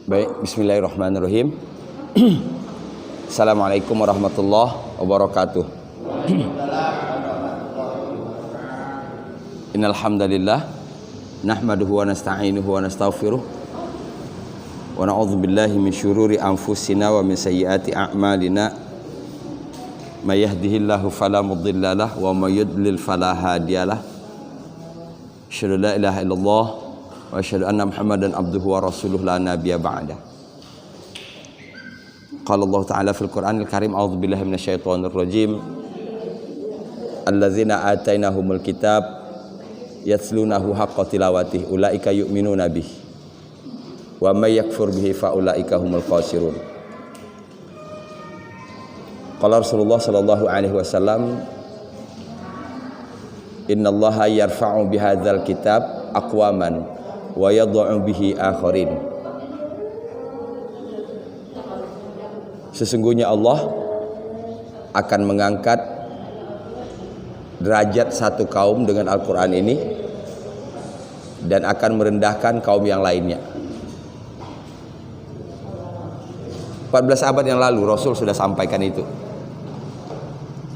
Baik, bismillahirrahmanirrahim. Assalamualaikum warahmatullahi wabarakatuh. Innal hamdalillah nahmaduhu wa nasta'inuhu wa nastaghfiruh wa na'udzu billahi min syururi anfusina wa min sayyiati a'malina. May yahdihillahu fala mudhillalah wa may yudlil fala hadiyalah. Asyhadu la ilaha illallah wa asyhadu anna Muhammadan abduhu wa rasuluh la nabiyya ba'da. Qala Allah Ta'ala fil Qur'anil Karim, a'udzu billahi minasyaitonir rajim. Alladzina atainahumul kitab yatslunahu haqqa tilawatih ulaika yu'minuna bih wa may yakfur bihi fa ulaika humul khasirun. Qala Rasulullah sallallahu alaihi wasallam, innallaha yarfa'u bihadzal kitab aqwaman wa yadh'u bihi akharin. Sesungguhnya Allah akan mengangkat derajat satu kaum dengan Al-Quran ini dan akan merendahkan kaum yang lainnya. 14 abad yang lalu Rasul sudah sampaikan itu.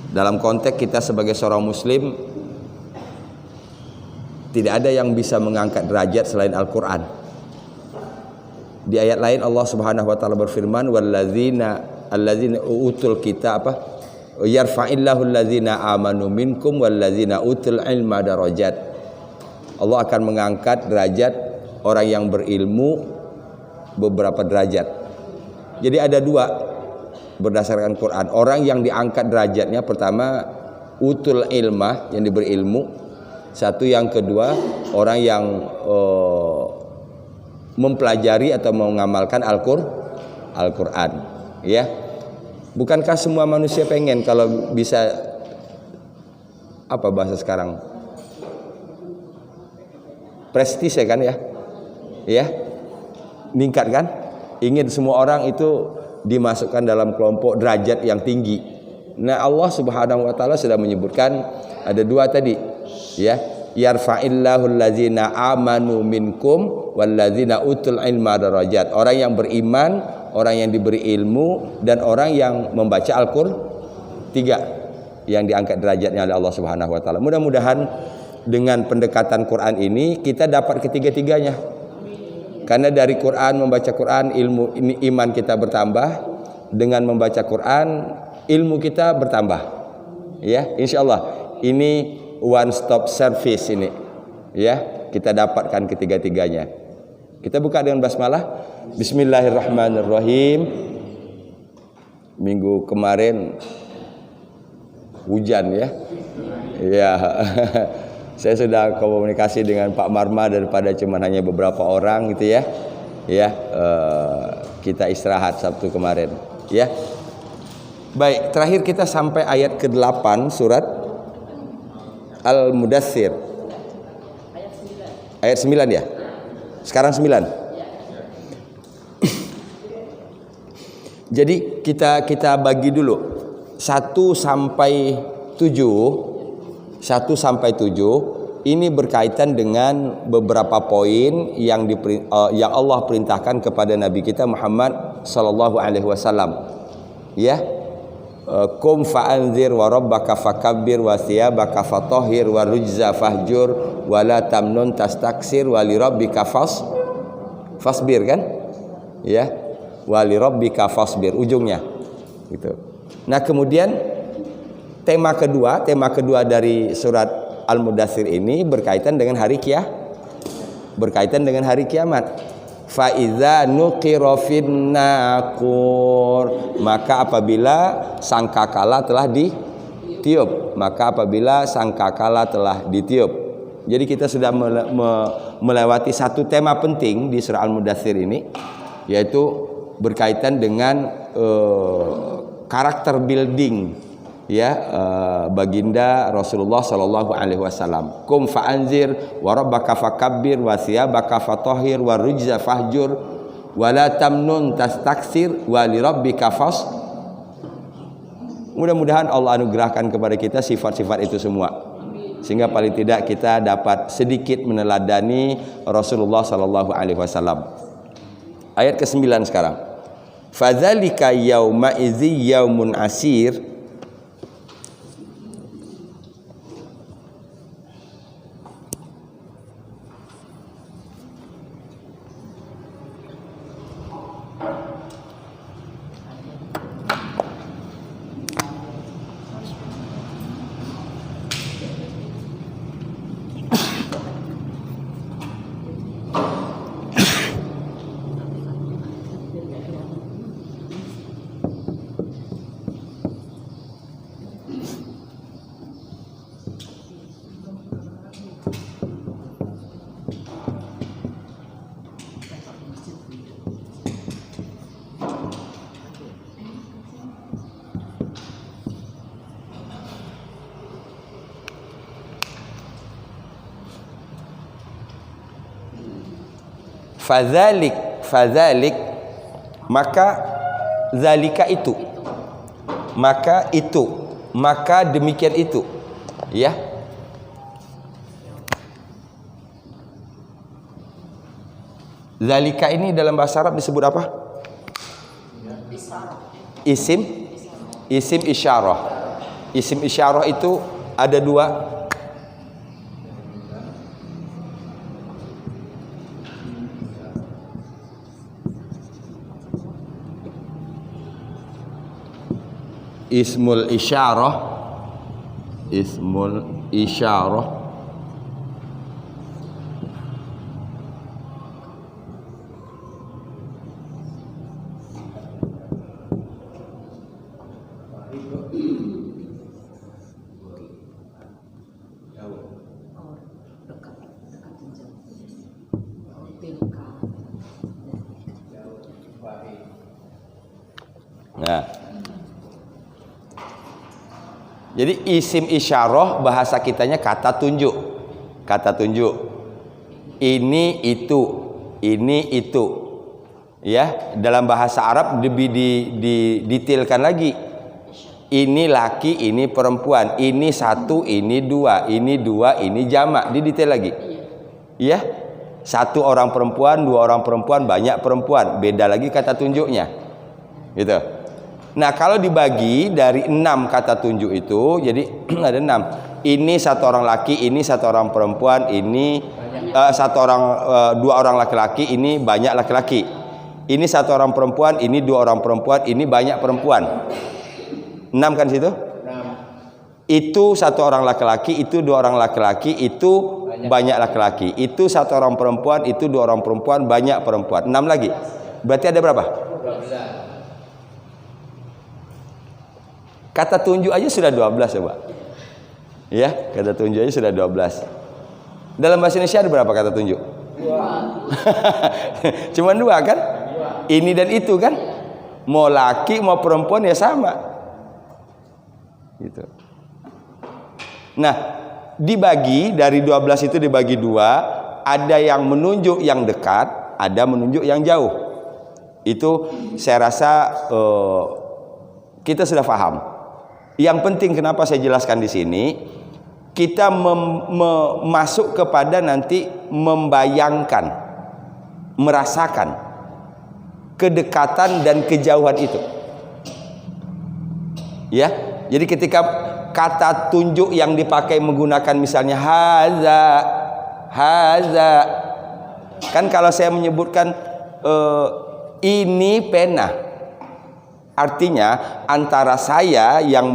Dalam konteks kita sebagai seorang muslim, tidak ada yang bisa mengangkat derajat selain Al-Quran. Di ayat lain Allah Subhanahu wa taala berfirman, alladzina utul kitab yarfa'illahu alladzina amanu minkum walladzina utul ilma darajat. Allah akan mengangkat derajat orang yang berilmu beberapa derajat. Jadi ada dua berdasarkan Quran. Orang yang diangkat derajatnya, pertama utul ilma, yang diberi ilmu. Satu, yang kedua orang yang mempelajari atau mengamalkan Al-Quran, ya. Bukankah semua manusia pengen kalau bisa, apa bahasa sekarang, prestis kan ya, meningkat kan? Ingin semua orang itu dimasukkan dalam kelompok derajat yang tinggi. Nah, Allah Subhanahu wa taala sudah menyebutkan ada dua tadi, ya. Yarfa'illahu allazina amanu minkum wallazina utul ilma darajat. Orang yang beriman, orang yang diberi ilmu, dan orang yang membaca Al-Qur'an. Tiga yang diangkat derajatnya oleh Allah Subhanahu wa taala. Mudah-mudahan dengan pendekatan Quran ini kita dapat ketiga-tiganya. Karena dari Quran, membaca Quran, ilmu ini, iman kita bertambah. Dengan membaca Quran, ilmu kita bertambah. Ya, insyaallah ini one stop service ini, ya, kita dapatkan ketiga-tiganya. Kita buka dengan basmalah. Bismillahirrahmanirrahim. Minggu kemarin hujan, ya. Ya. Saya sudah komunikasi dengan Pak Marma daripada cuma hanya beberapa orang gitu, ya. Ya, kita istirahat Sabtu kemarin, ya. Baik, terakhir kita sampai ayat ke-8 surat Al-Mudaththir. Ayat 9 ya? Sekarang 9. Jadi kita bagi dulu 1 sampai 7. 1 sampai 7 ini berkaitan dengan beberapa poin yang Allah perintahkan kepada Nabi kita Muhammad sallallahu alaihi wasallam. Ya. Kum fa'anzir wa rabbaka fakabbir wa thiyabaka fatahhir wa rujza fahjur wa la tamnun tastaksir wa li rabbika fasbir kan, ya, wa li rabbika fasbir ujungnya gitu. Nah, kemudian tema kedua dari surat Al-Mudaththir ini berkaitan dengan hari kiamat. Fa idza nuqira fin naqur, maka apabila sangkakala telah ditiup, Jadi kita sudah melewati satu tema penting di surah Al-Mudaththir ini, yaitu berkaitan dengan karakter building, ya, baginda Rasulullah sallallahu alaihi wasallam. Kum fa'anzir wa rabbaka fakabbir wa thiyabaka fatahhir wa rujza fahjur wa la tamnun tastaksir wa li rabbika fas. Mudah-mudahan Allah anugerahkan kepada kita sifat-sifat itu semua, sehingga paling tidak kita dapat sedikit meneladani Rasulullah sallallahu alaihi wasallam. Ayat ke-9 sekarang. Fadzalika yauma idzi yaumun asir. Fadzalik maka zalika itu, maka demikian itu, ya. Zalika ini dalam bahasa Arab disebut apa? Isim isyarah. Isim isyarah itu ada dua. Ismul isyarah nah. Jadi isim isyarah bahasa kitanya kata tunjuk. Ini itu. Ya, dalam bahasa Arab lebih didetailkan lagi. Ini laki, ini perempuan, ini satu, ini dua, ini jamak, didetail lagi. Ya. Satu orang perempuan, dua orang perempuan, banyak perempuan, beda lagi kata tunjuknya. Gitu. Nah, kalau dibagi dari 6 kata tunjuk itu, jadi ada 6. Ini satu orang laki, ini satu orang perempuan, ini dua orang laki-laki, ini banyak laki-laki. Ini satu orang perempuan, ini dua orang perempuan, ini banyak perempuan. 6 kan situ? 6. Itu satu orang laki-laki, itu dua orang laki-laki, itu banyak laki-laki. Itu satu orang perempuan, itu dua orang perempuan, banyak perempuan. 6 lagi. Berarti ada berapa? 12. Kata tunjuk aja sudah 12 coba. Ya, kata tunjuk aja sudah 12. Dalam bahasa Indonesia ada berapa kata tunjuk? 2. Cuman 2 kan? 2. Ini dan itu kan? Mau laki mau perempuan ya sama. Gitu. Nah, dibagi dari 12 itu dibagi 2, ada yang menunjuk yang dekat, ada menunjuk yang jauh. Itu saya rasa kita sudah paham. Yang penting kenapa saya jelaskan di sini, kita masuk kepada nanti membayangkan, merasakan kedekatan dan kejauhan itu. Ya, jadi ketika kata tunjuk yang dipakai menggunakan misalnya haza, kan kalau saya menyebutkan ini pena, artinya antara saya yang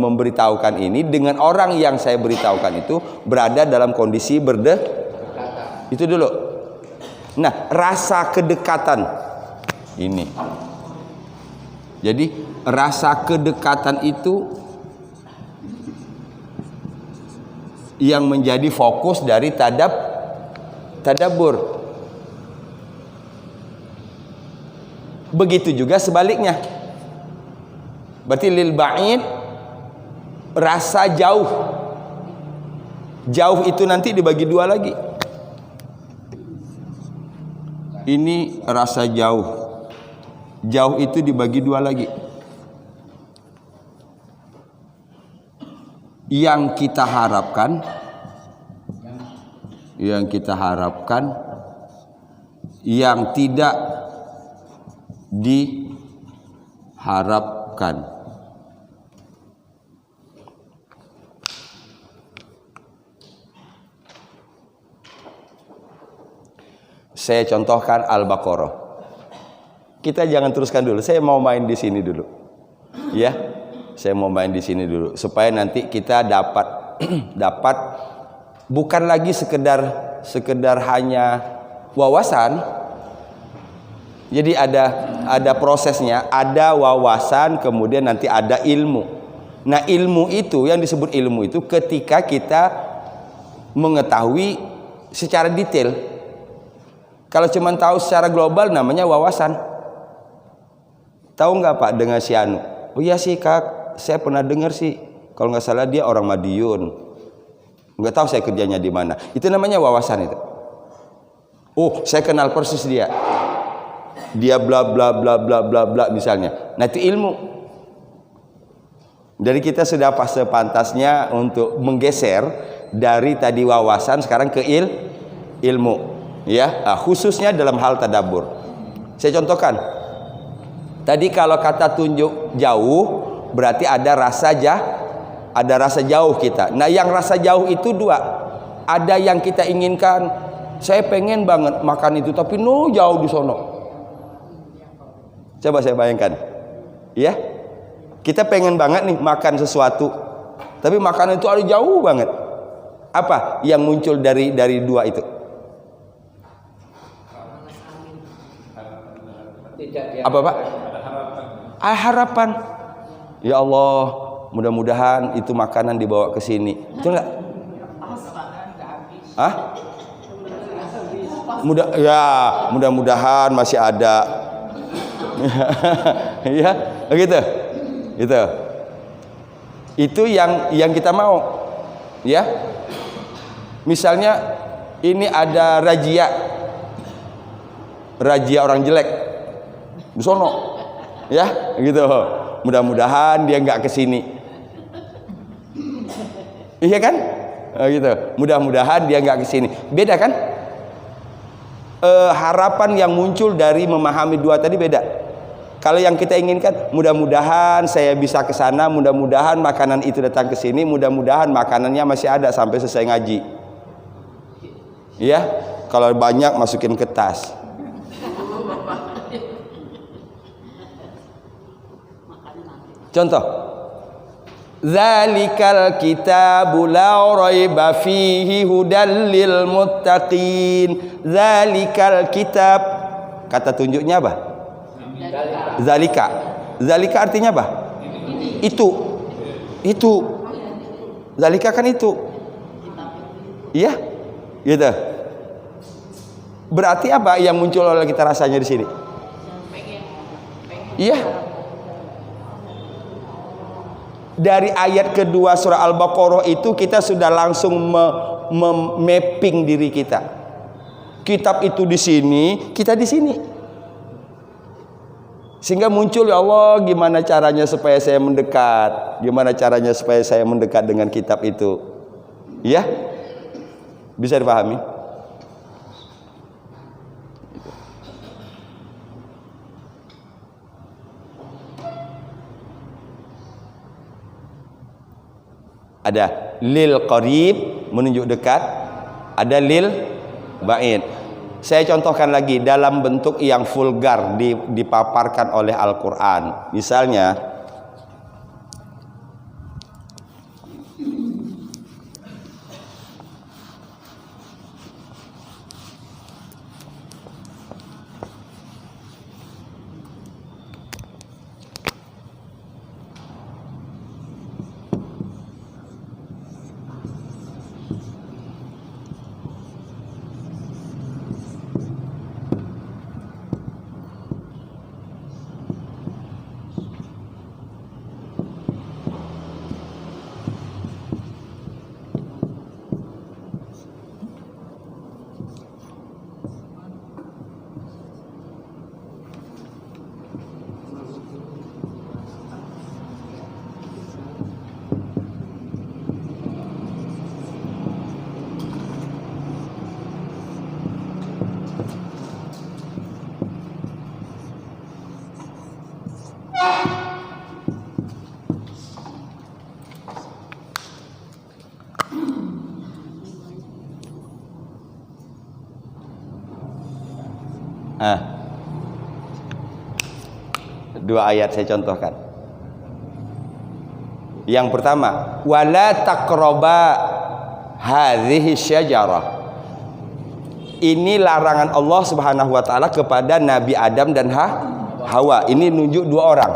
memberitahukan ini dengan orang yang saya beritahukan itu berada dalam kondisi berdekatan. Itu dulu. Nah, rasa kedekatan ini. Jadi rasa kedekatan itu yang menjadi fokus dari tadabbur. Begitu juga sebaliknya. Berarti lil ba'id rasa jauh. Jauh itu nanti dibagi 2 lagi. Ini rasa jauh. Jauh itu dibagi 2 lagi. Yang kita harapkan, yang tidak diharapkan. Saya contohkan Al-Baqarah. Kita jangan teruskan dulu. Saya mau main di sini dulu. Ya. Saya mau main di sini dulu supaya nanti kita dapat bukan lagi sekedar hanya wawasan. Jadi ada prosesnya, ada wawasan, kemudian nanti ada ilmu. Nah, ilmu itu yang disebut ilmu itu ketika kita mengetahui secara detail. Kalau cuma tahu secara global namanya wawasan. Tahu nggak Pak dengan si Anu? Oh iya sih Kak, saya pernah dengar sih. Kalau nggak salah dia orang Madiun. Nggak tahu saya kerjanya di mana. Itu namanya wawasan itu. Oh, saya kenal persis dia. Dia bla bla bla bla bla bla misalnya. Nah, itu ilmu. Jadi kita sudah pas sepantasnya untuk menggeser dari tadi wawasan sekarang ke ilmu. Ya, khususnya dalam hal tadabbur. Saya contohkan. Tadi kalau kata tunjuk jauh berarti ada rasa jauh kita. Nah, yang rasa jauh itu dua. Ada yang kita inginkan, saya pengen banget makan itu tapi jauh di sono. Coba saya bayangkan. Ya. Kita pengen banget nih makan sesuatu. Tapi makanan itu ada jauh banget. Apa yang muncul dari dua itu? Apa Pak? Harapan. Ya Allah, mudah-mudahan itu makanan dibawa ke sini. Betul nggak? Mudah-mudahan masih ada. Ya, begitu. Gitu. Itu yang kita mau. Ya. Misalnya ini ada razia orang jelek di sono, ya gitu. Mudah-mudahan dia nggak kesini, iya kan? Gitu. Mudah-mudahan dia nggak kesini. Beda kan? Harapan yang muncul dari memahami dua tadi beda. Kalau yang kita inginkan, mudah-mudahan saya bisa ke sana, mudah-mudahan makanan itu datang ke sini, mudah-mudahan makanannya masih ada sampai selesai ngaji. Ya, kalau banyak masukin ke tas. Contoh, Zalikal kitabu la raiba fihi hudal lil muttaqin. Zalikal kitab, kata tunjuknya apa? Zalika. Zalika artinya apa? Itu. Zalika kan itu. Iya? Gitu. Berarti apa yang muncul oleh kita rasanya di sini? Iya. Dari ayat kedua surah Al-Baqarah itu kita sudah langsung mapping diri kita. Kitab itu di sini, kita di sini. Sehingga muncul, ya Allah, gimana caranya supaya saya mendekat? Gimana caranya supaya saya mendekat dengan kitab itu? Ya? Bisa dipahami? Ada lil qarib menunjuk dekat, ada lil ba'id. Saya contohkan lagi dalam bentuk yang vulgar dipaparkan oleh Al-Qur'an. Misalnya Dua ayat saya contohkan. Yang pertama, wala taqraba hadhihi syajarah. Ini larangan Allah Subhanahu wa taala kepada Nabi Adam dan Hawa. Ini nunjuk dua orang.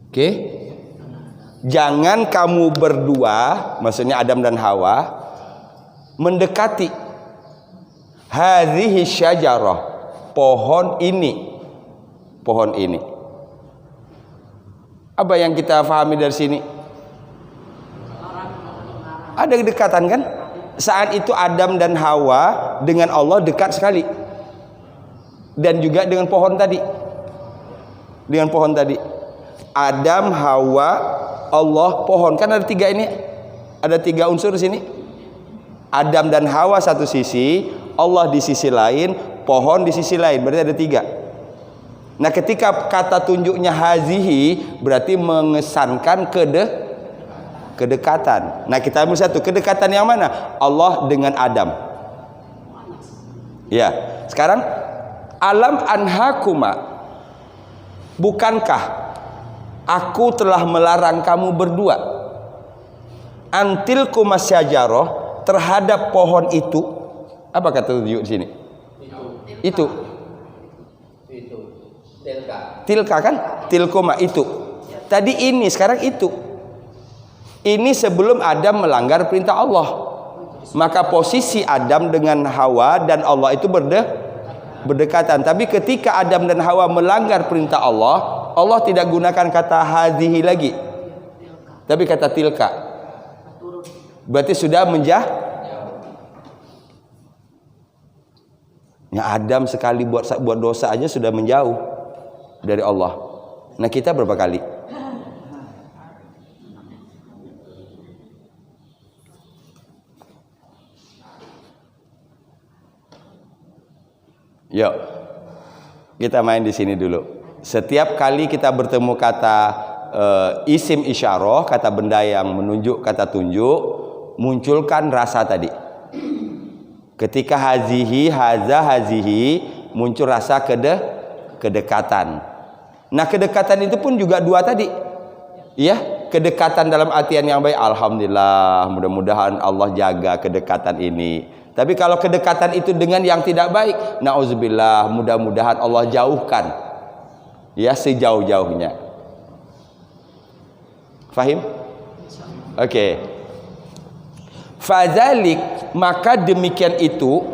Oke. Jangan kamu berdua, maksudnya Adam dan Hawa, mendekati hadhihi syajarah, pohon ini. Pohon ini. Apa yang kita pahami dari sini? Ada kedekatan kan? Saat itu Adam dan Hawa dengan Allah dekat sekali. Dan juga dengan pohon tadi. Dengan pohon tadi. Adam, Hawa, Allah, pohon. Kan ada tiga ini. Ada tiga unsur di sini. Adam dan Hawa satu sisi, Allah di sisi lain, pohon di sisi lain. Berarti ada tiga. Nah, ketika kata tunjuknya hazihi berarti mengesankan kedekatan. Nah, kita ambil satu, kedekatan yang mana? Allah dengan Adam. Ya, sekarang alam anhakuma, bukankah aku telah melarang kamu berdua antil kumasyajaroh, terhadap pohon itu. Apa kata tunjuk di sini? Itu. Tilka kan? Tilkuma itu. Tadi ini, sekarang itu. Ini sebelum Adam melanggar perintah Allah. Maka posisi Adam dengan Hawa dan Allah itu berdekatan. Tapi ketika Adam dan Hawa melanggar perintah Allah, Allah tidak gunakan kata hadhihi lagi, tapi kata tilka. Berarti sudah ya, Adam sekali buat dosa aja sudah menjauh dari Allah. Nah, kita berapa kali? Yuk, kita main di sini dulu. Setiap kali kita bertemu kata isim isyarah, kata benda yang menunjuk, kata tunjuk, munculkan rasa tadi. Ketika hazihi, haza, hazihi, muncul rasa kedekatan. Nah, kedekatan itu pun juga dua tadi. Ya, kedekatan dalam artian yang baik. Alhamdulillah, mudah-mudahan Allah jaga kedekatan ini. Tapi kalau kedekatan itu dengan yang tidak baik, nauzubillah, mudah-mudahan Allah jauhkan. Ya, sejauh-jauhnya. Fahim? Oke. Fadzalik, maka demikian itu.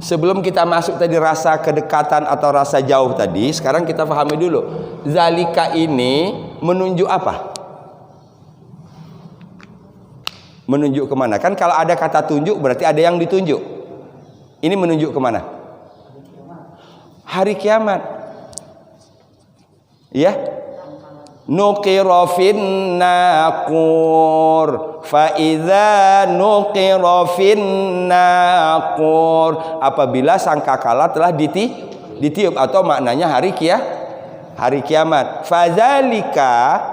Sebelum kita masuk tadi rasa kedekatan atau rasa jauh tadi, sekarang kita pahami dulu. Zalika ini menunjuk apa? Menunjuk kemana? Kan kalau ada kata tunjuk berarti ada yang ditunjuk. Ini menunjuk kemana? Hari kiamat. Ya. Nuqira fin naqur fa idza nuqira fin naqur, apabila sangkakala telah ditiup, atau maknanya hari kiamat. Fadzalika,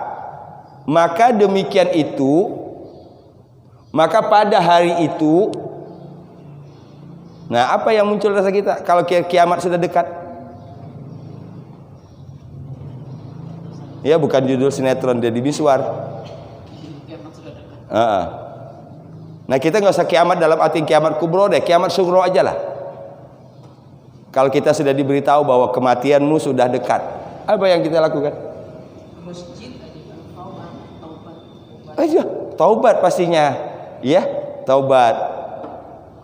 maka demikian itu, maka pada hari itu. Nah, apa yang muncul rasa kita kalau kiamat sudah dekat? Ya, bukan judul sinetron Deddy Miswar. Nah, kita nggak usah kiamat dalam arti kiamat kubro deh, kiamat sugro aja lah. Kalau kita sudah diberitahu bahwa kematianmu sudah dekat, apa yang kita lakukan? Aja, taubat pastinya. Ya, taubat.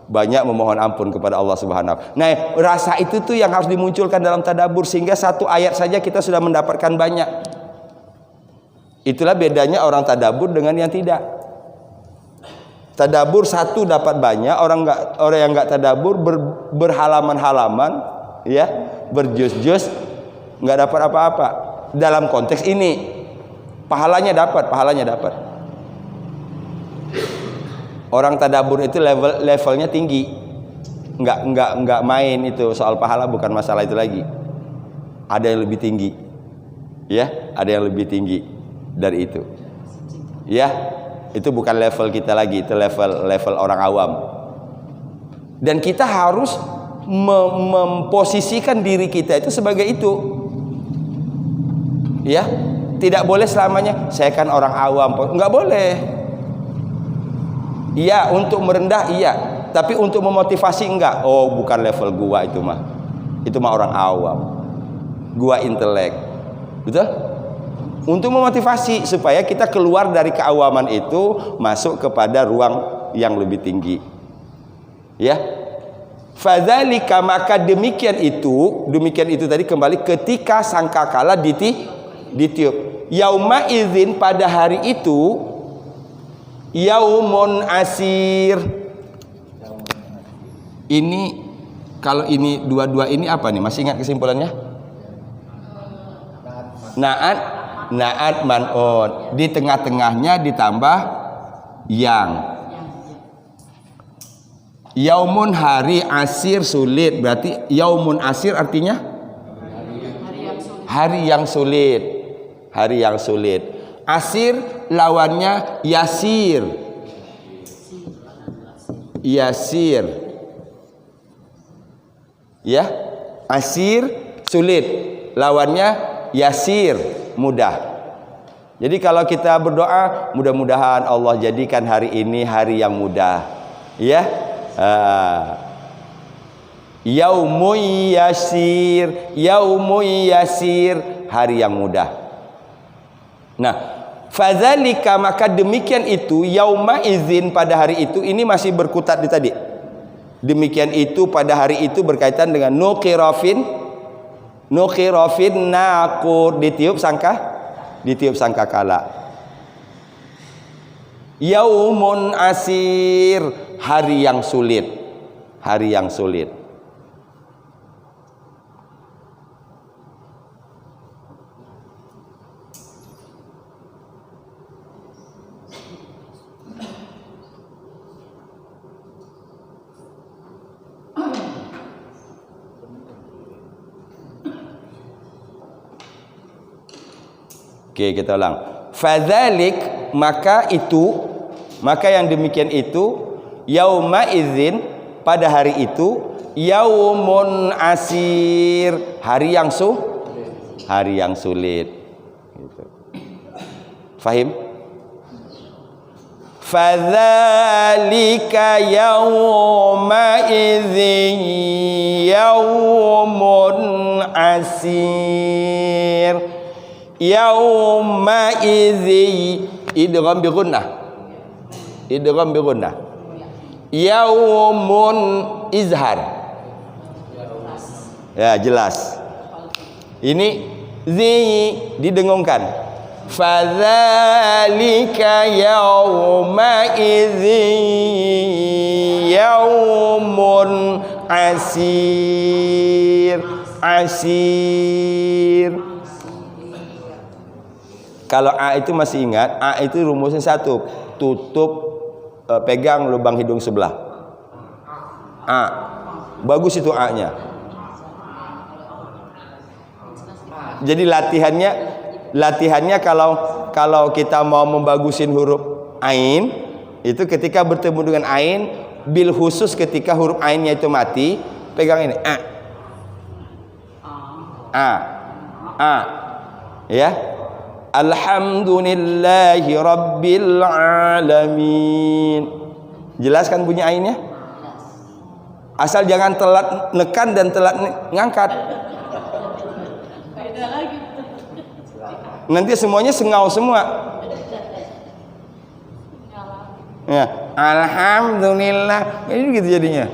Banyak memohon ampun kepada Allah Subhanahu. Nah, rasa itu tuh yang harus dimunculkan dalam tadabbur, sehingga satu ayat saja kita sudah mendapatkan banyak. Itulah bedanya orang tadabbur dengan yang tidak. Tadabbur satu dapat banyak, orang yang nggak tadabbur berhalaman-halaman, ya, berjus-jus, nggak dapat apa-apa. Dalam konteks ini, pahalanya dapat. Orang tadabbur itu levelnya tinggi. Enggak main itu soal pahala, bukan masalah itu lagi. Ada yang lebih tinggi. Ya, ada yang lebih tinggi dari itu. Ya, itu bukan level kita lagi, itu level orang awam. Dan kita harus memposisikan diri kita itu sebagai itu. Ya, tidak boleh selamanya saya kan orang awam. Enggak boleh. Iya, untuk merendah iya, tapi untuk memotivasi enggak. Oh, bukan level gua itu mah. Itu mah orang awam. Gua intelek. Betul? Untuk memotivasi supaya kita keluar dari keawaman itu, masuk kepada ruang yang lebih tinggi. Ya. Fadzalika, maka demikian itu tadi kembali ketika sangkakala ditiup. Yauma idzin, pada hari itu, yaumun asir. Ini kalau ini dua-dua ini apa nih? Masih ingat kesimpulannya? Naat man'un. Di tengah-tengahnya ditambah yang. Yaumun, hari, asir, sulit. Berarti yaumun asir artinya hari yang sulit. Hari yang sulit. Asir lawannya yasir. Yasir. Ya, asir sulit. Lawannya yasir, mudah. Jadi kalau kita berdoa, mudah-mudahan Allah jadikan hari ini hari yang mudah. Ya. Yaumun yasir, hari yang mudah. Nah, fadzalika, maka demikian itu, yauma izin, pada hari itu, ini masih berkutat di tadi. Demikian itu pada hari itu berkaitan dengan nuqirafin naqur, ditiup sangkakala. Yaumun asir, hari yang sulit. Hari yang sulit. Oke, kita ulang. Fadzalik, maka yang demikian itu, yauma idzin, pada hari itu, yaumun asir, hari yang sulit. Gitu. Fahim? Fadzalika yauma idzin yaumun asir. Yauma idzi, idgham bi gunnah. Yaumun izhar. Ya, jelas. Ini zi didengungkan. Fadzalika yauma idzi yaumun asir. Kalau A itu masih ingat, A itu rumusnya satu, pegang lubang hidung sebelah. A, bagus itu A-nya. Jadi latihannya kalau kita mau membagusin huruf ain, itu ketika bertemu dengan ain, bil khusus ketika huruf ainnya itu mati, pegang ini A, ya. Alhamdulillahi Rabbil Alamin. Jelas kan bunyi ainnya? Asal jangan telat nekan dan telat ngangkat. Nanti semuanya sengau semua. Ya, alhamdulillah. Ini gitu jadinya.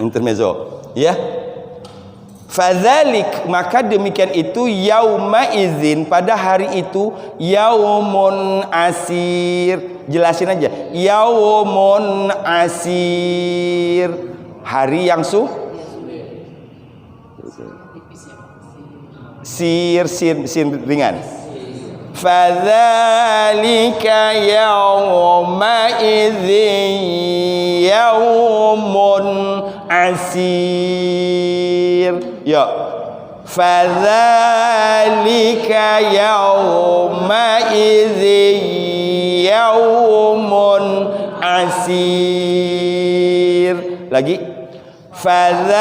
Intermezzo, ya. Fadzalik, maka demikian itu, yauma izin, pada hari itu, yaumun asir. Jelasin aja. Yaumun asir, hari yang sin ringan. Fadzalika yauma idzin asir. Ya. Fadzalika yauma idzin yaumun asir. Lagi. Fadzalika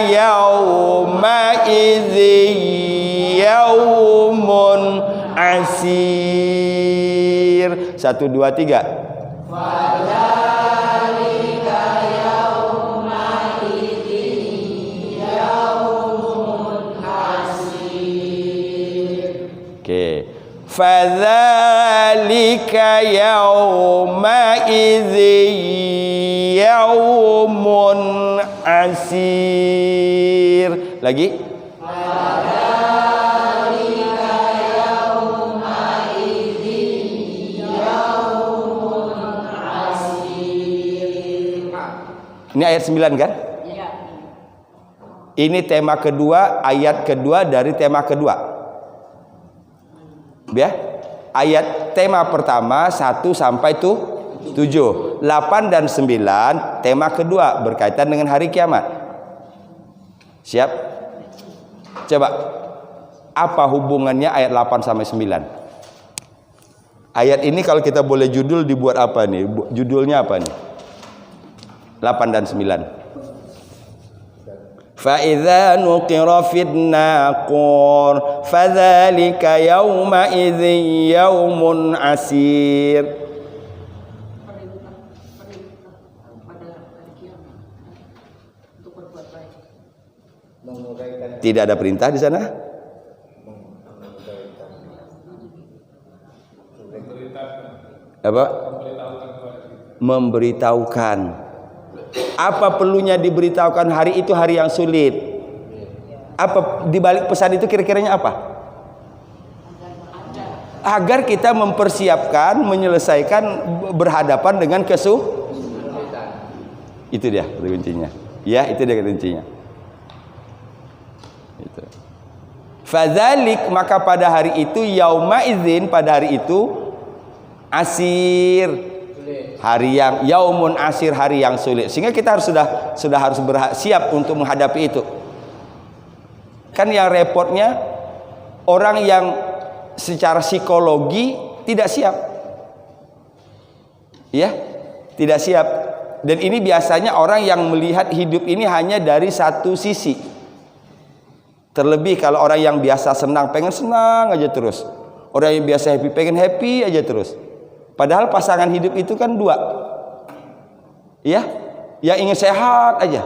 yauma idzin yaumun asir. 1 2 3. Fadzalika yauma idzin yaumun asir. Oke. Fadzalika yauma idzin yaumun asir. Lagi. Fadzalika yauma idzin yaumun asir. Ini ayat 9 kan? Iya. Ini tema kedua, ayat kedua dari tema kedua. Ya, ayat tema pertama 1 sampai 7, 8 dan 9 tema kedua berkaitan dengan hari kiamat. Siap? Coba, apa hubungannya ayat 8 sampai 9? Ayat ini kalau kita boleh judul dibuat apa nih? Judulnya apa nih? 8 dan 9. فَإِذَا نُقِرَ فِي النَّاقُورِ فَذَلِكَ يَوْمَئِذٍ يَوْمٌ عَسِيرٌ. Tidak ada perintah di sana? Apa? Memberitahukan. Apa perlunya diberitahukan hari itu hari yang sulit? Apa dibalik pesan itu kira-kiranya apa? Agar kita mempersiapkan, menyelesaikan berhadapan dengan kesulitan. Itu dia kuncinya. Ya, itu dia kuncinya. Itu. Fadzalik, maka pada hari itu, yauma idzin, pada hari itu asir. Hari yang yaumun asir, hari yang sulit. Sehingga kita sudah harus siap untuk menghadapi itu. Kan yang repotnya orang yang secara psikologi tidak siap. Ya, tidak siap. Dan ini biasanya orang yang melihat hidup ini hanya dari satu sisi. Terlebih kalau orang yang biasa senang, pengen senang aja terus. Orang yang biasa happy, pengen happy aja terus. Padahal pasangan hidup itu kan dua. Ya, yang ingin sehat aja.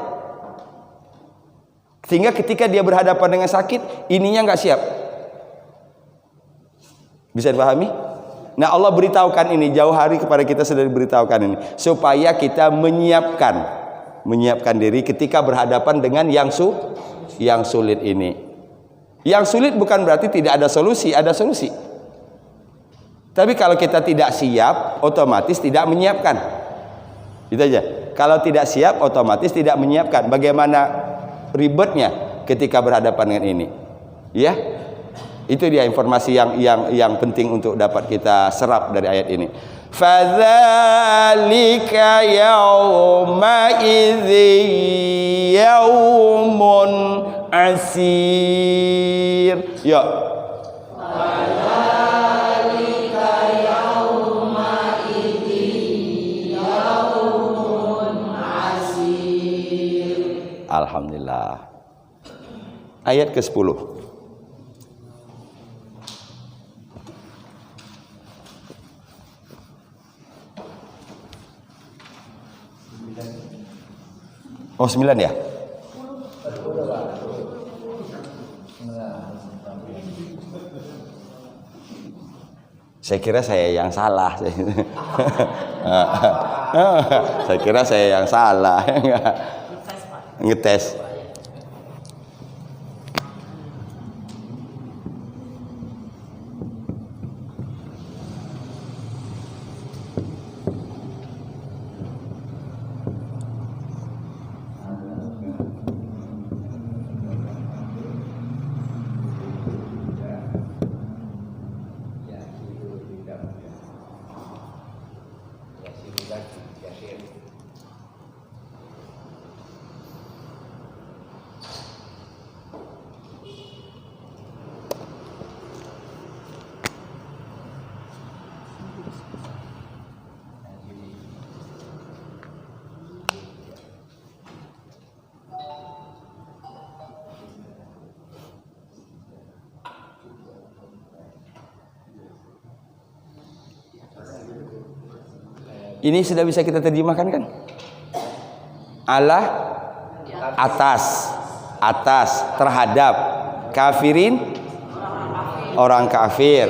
Sehingga ketika dia berhadapan dengan sakit, ininya nggak siap. Bisa dipahami? Nah, Allah beritahukan ini jauh hari kepada kita, sudah diberitahukan ini supaya kita menyiapkan diri ketika berhadapan dengan yang sulit ini. Yang sulit bukan berarti tidak ada solusi, ada solusi. Tapi kalau kita tidak siap, otomatis tidak menyiapkan. Itu aja. Kalau tidak siap, otomatis tidak menyiapkan. Bagaimana ribetnya ketika berhadapan dengan ini? Ya, itu dia informasi yang penting untuk dapat kita serap dari ayat ini. Fadzalika yauma idzin yaumun asir. Ya. Alhamdulillah. Ayat ke-10. Oh, 9 ya? Saya kira saya yang salah. Saya kira saya yang salah. Ngetes. Ini sudah bisa kita terjemahkan kan? Allah atas, terhadap, kafirin orang kafir,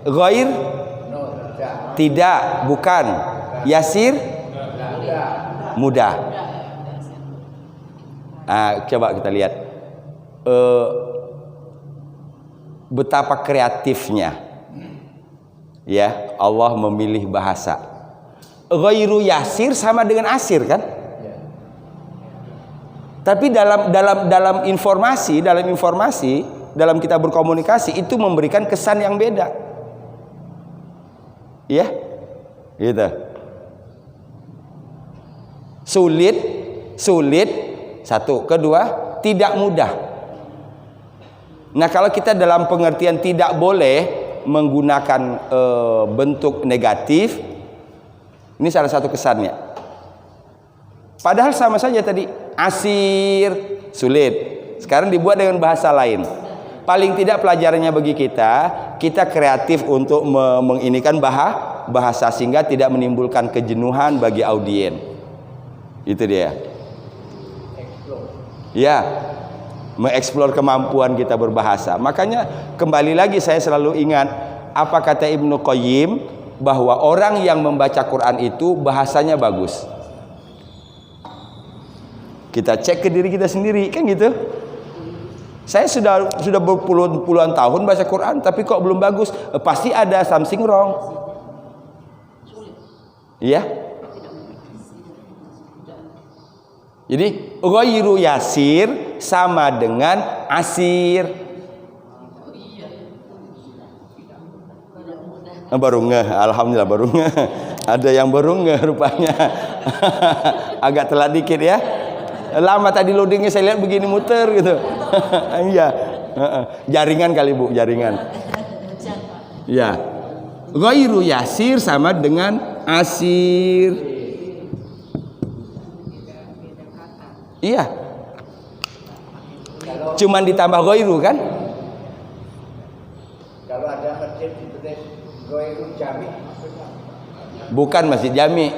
ghair tidak, bukan, yasir mudah. Coba kita lihat betapa kreatifnya ya Allah memilih bahasa. Ghairu yasir sama dengan asir kan? Tapi dalam informasi, dalam kita berkomunikasi itu memberikan kesan yang beda. Ya, gitu. Sulit, satu. Kedua, tidak mudah. Nah, kalau kita dalam pengertian tidak boleh menggunakan bentuk negatif, ini salah satu kesannya. Padahal sama saja tadi, asir, sulit. Sekarang dibuat dengan bahasa lain. Paling tidak pelajarannya bagi kita kreatif untuk menginikan bahasa sehingga tidak menimbulkan kejenuhan bagi audien. Itu dia. Ya, mengeksplor kemampuan kita berbahasa. Makanya kembali lagi saya selalu ingat apa kata Ibnu Qayyim, bahwa orang yang membaca Quran itu bahasanya bagus. Kita cek ke diri kita sendiri, kan gitu. Saya sudah berpuluhan tahun baca Quran, tapi kok belum bagus? Pasti ada something wrong. Iya. Jadi ghairu yasir sama dengan asir. Baru ngeh, alhamdulillah baru ngeh. Ada yang baru ngeh rupanya. Agak telat dikit ya. Lama tadi loadingnya saya lihat begini muter gitu. Iya. Jaringan kali Bu, jaringan. Ya. Ghairu yasir sama dengan asir. Iya. Cuman ditambah ghairu kan? Kalau ada masjid ditulis ghairu jami maksudnya? Bukan masjid jami.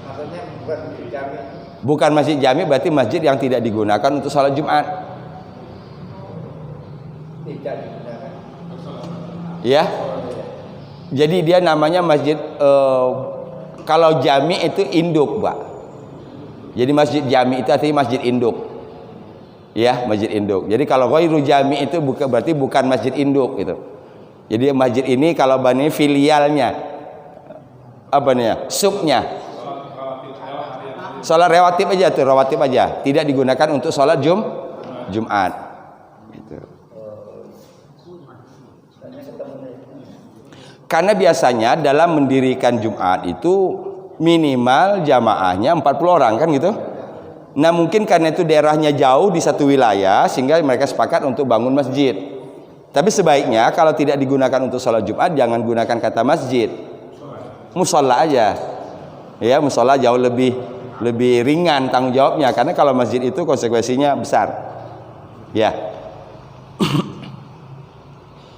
Maksudnya bukan masjid jami. Bukan masjid jami berarti masjid yang tidak digunakan untuk sholat Jumat. Tidak digunakan. Ya. Jadi dia namanya masjid kalau jami itu induk, Pak. Jadi masjid jami itu artinya masjid induk. Ya, masjid induk. Jadi kalau ghairu jami itu berarti bukan masjid induk gitu. Jadi masjid ini kalau bani filialnya apa nih? Subnya. Sholat rawatib aja tuh, rawatib aja. Tidak digunakan untuk sholat Jumat. Gitu. Karena biasanya dalam mendirikan Jumat itu minimal jamaahnya 40 orang kan gitu. Nah mungkin karena itu daerahnya jauh di satu wilayah sehingga mereka sepakat untuk bangun masjid. Tapi sebaiknya kalau tidak digunakan untuk sholat Jumat jangan gunakan kata masjid, musola aja. Ya musola jauh lebih ringan tanggung jawabnya karena kalau masjid itu konsekuensinya besar. Ya.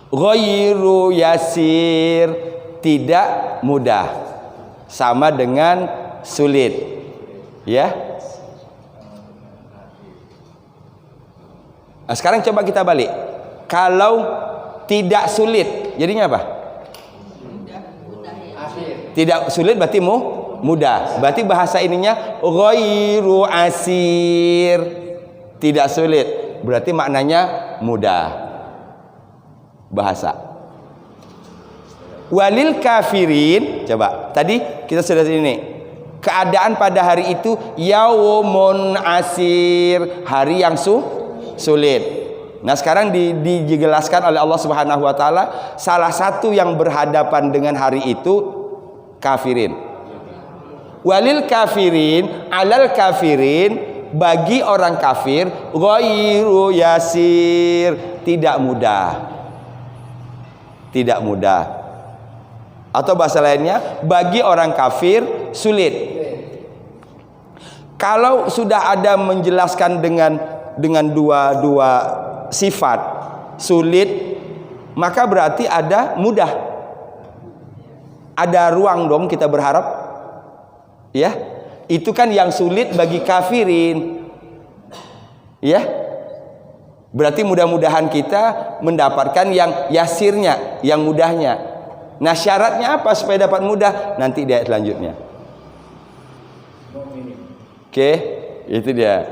Ghairu yasir tidak mudah sama dengan sulit. Ya. Nah, sekarang coba kita balik. Kalau tidak sulit, jadinya apa? Tidak sulit berarti mudah. Berarti bahasa ininya ghairu asir. Tidak sulit. Berarti maknanya mudah. Bahasa. Walil kafirin, coba. Tadi kita sudah ini. Keadaan pada hari itu yaumun asir, hari yang sulit. Nah, sekarang dijelaskan oleh Allah Subhanahu wa taala salah satu yang berhadapan dengan hari itu kafirin. Walil kafirin, alal kafirin, bagi orang kafir ghairu yasir, tidak mudah. Tidak mudah. Atau bahasa lainnya bagi orang kafir sulit. Kalau sudah ada menjelaskan dengan dua sifat sulit, maka berarti ada mudah. Ada ruang dong kita berharap Ya, itu kan yang sulit bagi kafirin. Ya, berarti mudah-mudahan kita mendapatkan yang yasirnya, yang mudahnya. Nah, syaratnya apa supaya dapat mudah? Nanti di ayat selanjutnya. Oke, itu dia.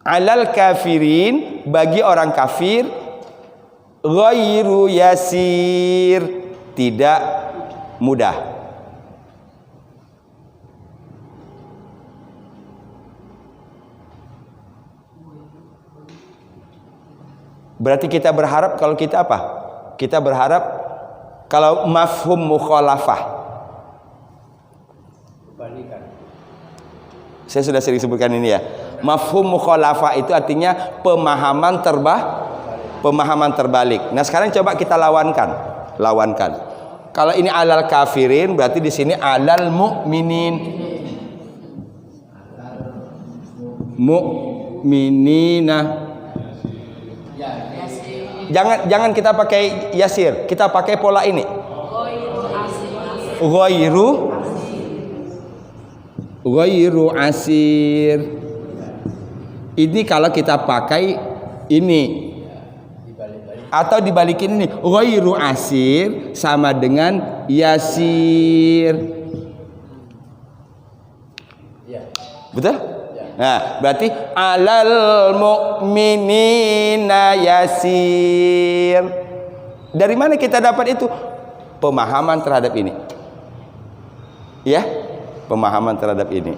Alal kafirin, bagi orang kafir, ghairu yasir, tidak mudah. Berarti kita berharap kalau kita apa? Kita berharap kalau mafhum mukhalafah. Saya sudah sering sebutkan ini ya. Mafhum mukhalafah itu artinya pemahaman terbalik. Nah, sekarang coba kita lawankan. Kalau ini alal kafirin, berarti di sini alal mu'minin. Mu'minina. Jangan kita pakai yasir, kita pakai pola ini. Ghairu asir. Ini kalau kita pakai ini atau dibalikin ini, ghairu asir sama dengan yasir. Betul? Nah, berarti alal mu'minina yasir. Dari mana kita dapat itu? Pemahaman terhadap ini. Ya, pemahaman terhadap ini.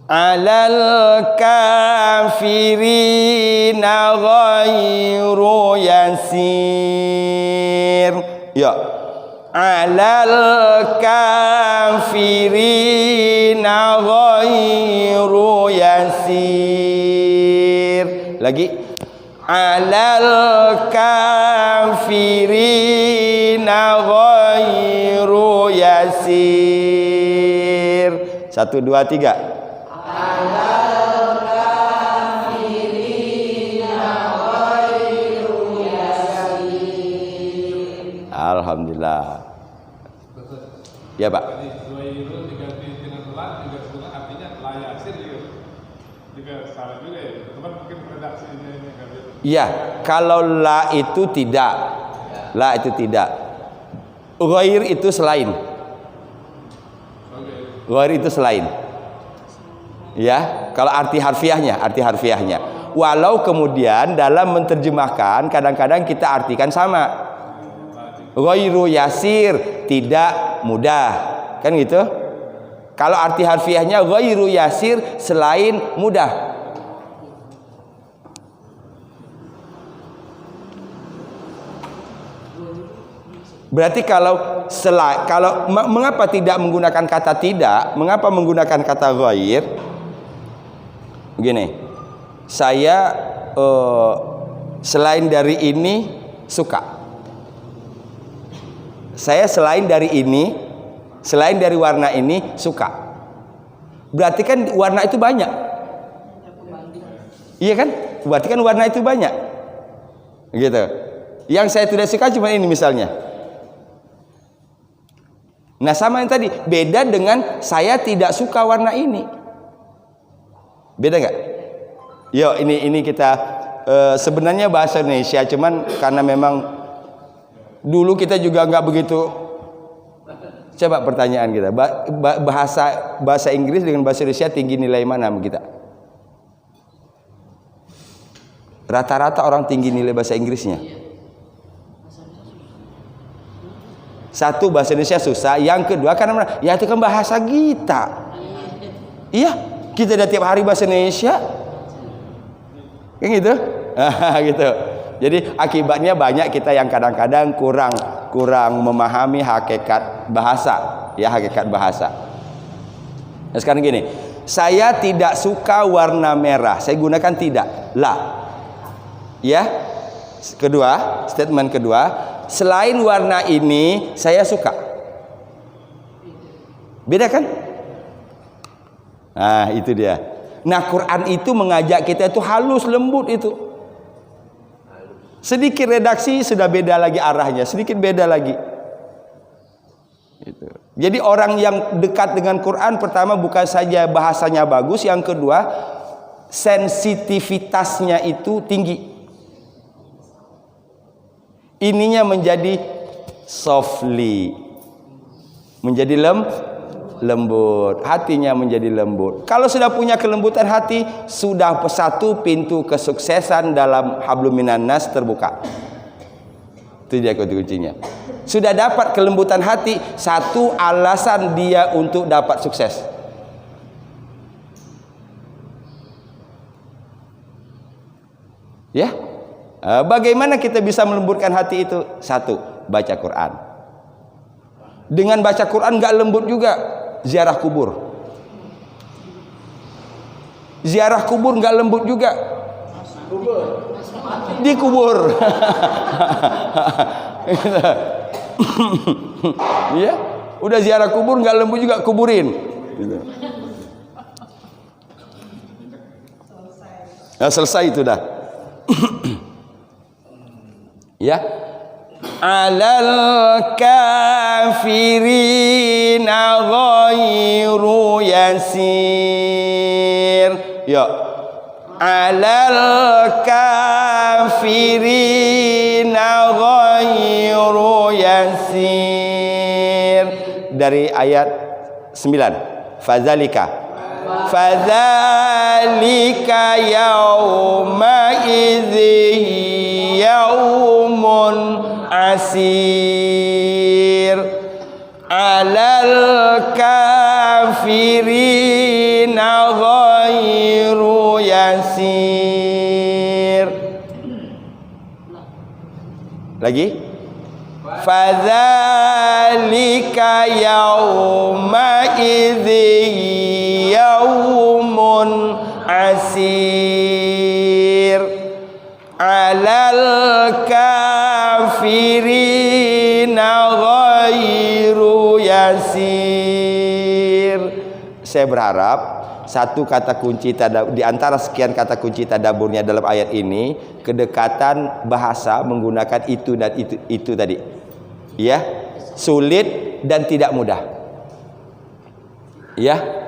Alal kafirina ghairu yasir. Ya. Alal kafirina ghairu yasir. Lagi. Alal kafirina ghairu yasir. 1, 2, 3. Alhamdulillah. Ya, Pak. Iya, kalau la itu tidak. La itu tidak. Ghair itu selain. Ghair itu selain. Ya, kalau arti harfiahnya. Walau kemudian dalam menerjemahkan kadang-kadang kita artikan sama. Ghairu yasir, tidak mudah. Kan gitu? Kalau arti harfiahnya ghairu yasir, selain mudah. Berarti kalau mengapa tidak menggunakan kata tidak? Mengapa menggunakan kata ghair? Begini. Saya selain dari ini suka. Saya selain dari ini, selain dari warna ini suka. Berarti kan warna itu banyak. Iya kan? Berarti kan warna itu banyak. Gitu. Yang saya tidak suka cuma ini misalnya. Nah, sama yang tadi, beda dengan saya tidak suka warna ini. Beda nggak? Yo, ini kita sebenarnya bahasa Indonesia, cuman karena memang dulu kita juga nggak begitu. Coba pertanyaan kita, bahasa Inggris dengan bahasa Indonesia tinggi nilai mana kita? Rata-rata orang tinggi nilai bahasa Inggrisnya. Satu, bahasa Indonesia susah. Yang kedua, karena ya itu kan bahasa kita. Iya, kita udah tiap hari bahasa Indonesia. Kayak gitu. Gitu. Jadi akibatnya banyak kita yang kadang-kadang kurang memahami hakikat bahasa, ya, hakikat bahasa. Nah, sekarang gini, saya tidak suka warna merah. Saya gunakan tidak, la. Ya. Kedua, statement kedua, selain warna ini saya suka. Beda kan? Nah, itu dia. Nah, Quran itu mengajak kita itu halus, lembut itu. Sedikit redaksi sudah beda lagi arahnya, sedikit beda lagi. Gitu. Jadi orang yang dekat dengan Quran, pertama bukan saja bahasanya bagus, yang kedua sensitivitasnya itu tinggi. Ininya menjadi softly, menjadi lembut, hatinya menjadi lembut. Kalau sudah punya kelembutan hati, sudah satu pintu kesuksesan dalam hablum minan nas terbuka. Itu dia kuncinya. Sudah dapat kelembutan hati, satu alasan dia untuk dapat sukses. Ya, bagaimana kita bisa melembutkan hati itu? Satu, baca Quran. Dengan baca Quran nggak lembut juga, ziarah kubur. Ziarah kubur nggak lembut juga. Dikubur. Ya, udah ziarah kubur nggak lembut juga, kuburin. Nah, selesai itu dah. Ya, alal kafirina ghairu yasir. Ya, alal kafirina ghairu yasir. Dari ayat 9. Fadzalika yauma idzi yaumun asir alal kafirina ghairu yasir. Lagi, fadzalika yauma idzi yaumun asir alal kafirina ghairu yasir. Saya berharap satu kata kunci di antara sekian kata kunci tadaburnya dalam ayat ini, kedekatan bahasa menggunakan itu dan itu tadi. Ya, sulit dan tidak mudah. Ya.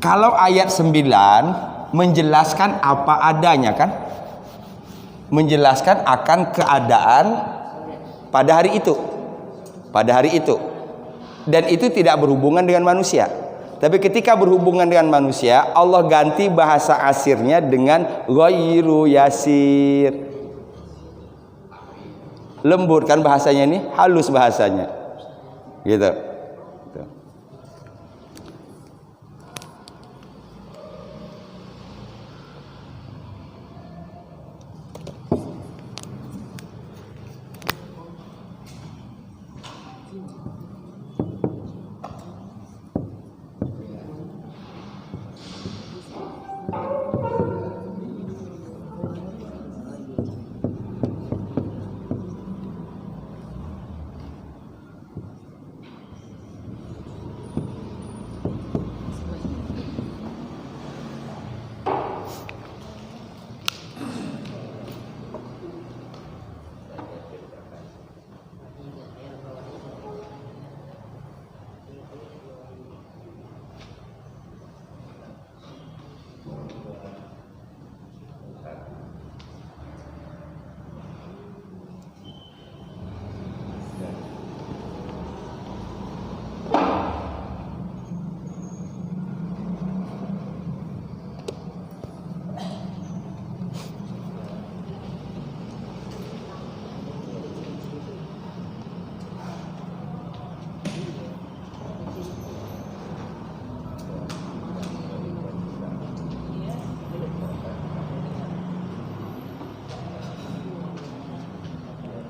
Kalau ayat 9 menjelaskan apa adanya kan? Menjelaskan akan keadaan pada hari itu. Pada hari itu. Dan itu tidak berhubungan dengan manusia. Tapi ketika berhubungan dengan manusia, Allah ganti bahasa asirnya dengan ghairu yasir. Lembut kan bahasanya ini, halus bahasanya. Gitu.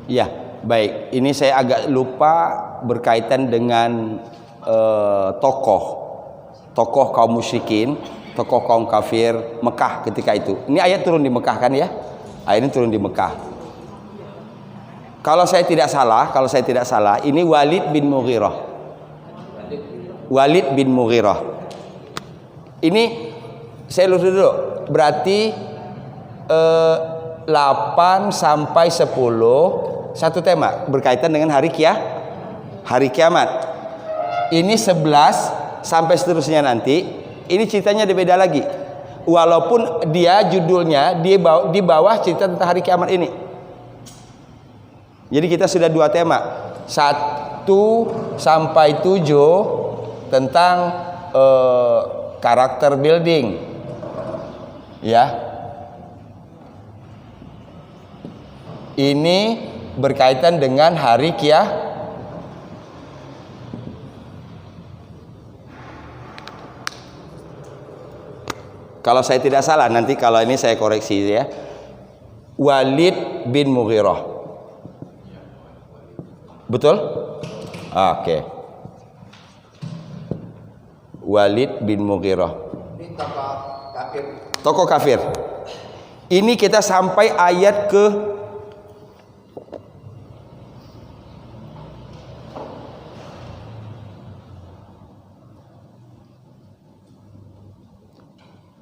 Ya, baik. Ini saya agak lupa berkaitan dengan tokoh kaum musyrikin. tokoh kaum kafir Mekah ketika itu. Ini ayat turun di Mekah kan ya? Ayat ini turun di Mekah. Kalau saya tidak salah, ini Walid bin Mughirah. Walid bin Mughirah. Ini saya lurus dulu. Berarti 8 sampai 10 satu tema berkaitan dengan hari kiamat. Ini 11 sampai seterusnya nanti. Ini ceritanya beda lagi. Walaupun dia judulnya di bawah cerita tentang hari kiamat ini. Jadi kita sudah 2 tema. 1 sampai 7 tentang karakter building. Ya. Ini berkaitan dengan hari kiamat. Kalau saya tidak salah, nanti kalau ini saya koreksi ya. Walid bin Mughirah. Betul? Oke. Walid bin Mughirah. Ini tokoh kafir. Tokoh kafir. Ini kita sampai ayat ke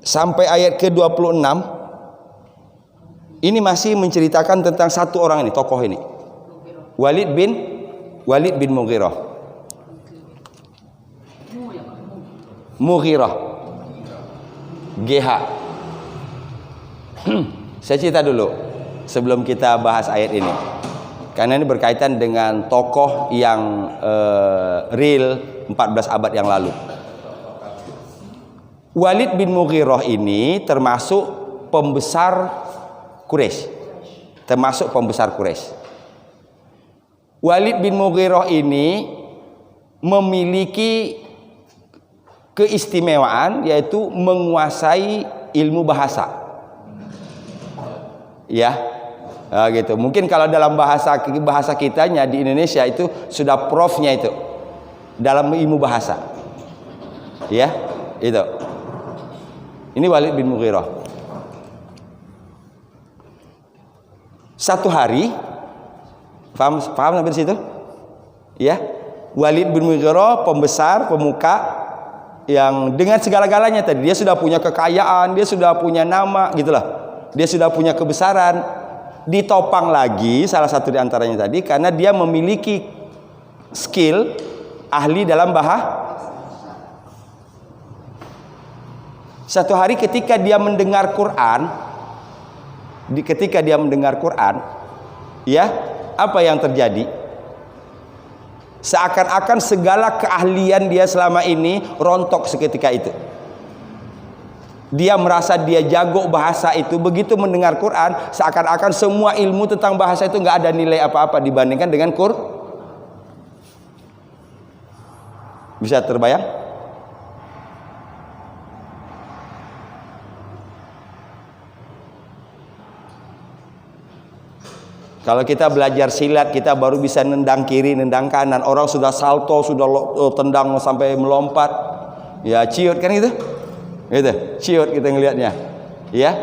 sampai ayat ke-26. Ini masih menceritakan tentang satu orang ini, tokoh ini. Walid bin Mughirah. Mughirah. GH. Saya cerita dulu sebelum kita bahas ayat ini. Karena ini berkaitan dengan tokoh yang real 14 abad yang lalu. Walid bin Mughirah ini termasuk pembesar Quraisy. Walid bin Mughirah ini memiliki keistimewaan yaitu menguasai ilmu bahasa. Ya. Nah, gitu. Mungkin kalau dalam bahasa kitanya di Indonesia itu sudah profnya itu dalam ilmu bahasa. Ya, itu. Ini Walid bin Mughirah. Satu hari, paham sampai di situ? Ya, Walid bin Mughirah pembesar, pemuka yang dengan segala-galanya tadi. Dia sudah punya kekayaan, dia sudah punya nama, gitulah. Dia sudah punya kebesaran. Ditopang lagi salah satu di antaranya tadi karena dia memiliki skill ahli dalam bahasa. Satu hari ketika dia mendengar Quran, ya, apa yang terjadi? Seakan-akan segala keahlian dia selama ini rontok seketika itu. Dia merasa dia jago bahasa itu, begitu mendengar Quran, seakan-akan semua ilmu tentang bahasa itu nggak ada nilai apa-apa dibandingkan dengan Quran. Bisa terbayang? Kalau kita belajar silat, kita baru bisa nendang kiri, nendang kanan. Orang sudah salto, sudah tendang sampai melompat. Ya, ciut kan gitu? Gitu, ciut kita ngelihatnya. Ya.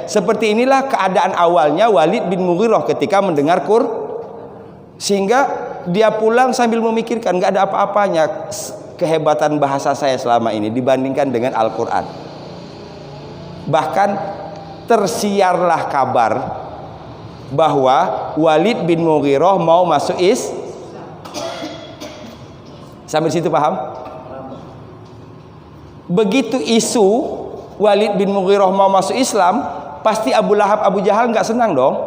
Seperti inilah keadaan awalnya Walid bin Mughirah ketika mendengar Quran. Sehingga dia pulang sambil memikirkan, nggak ada apa-apanya kehebatan bahasa saya selama ini dibandingkan dengan Al-Quran. Bahkan tersiarlah kabar bahwa Walid bin Mughirah mau masuk sampai situ paham? Begitu isu Walid bin Mughirah mau masuk Islam, pasti Abu Lahab, Abu Jahal nggak senang dong.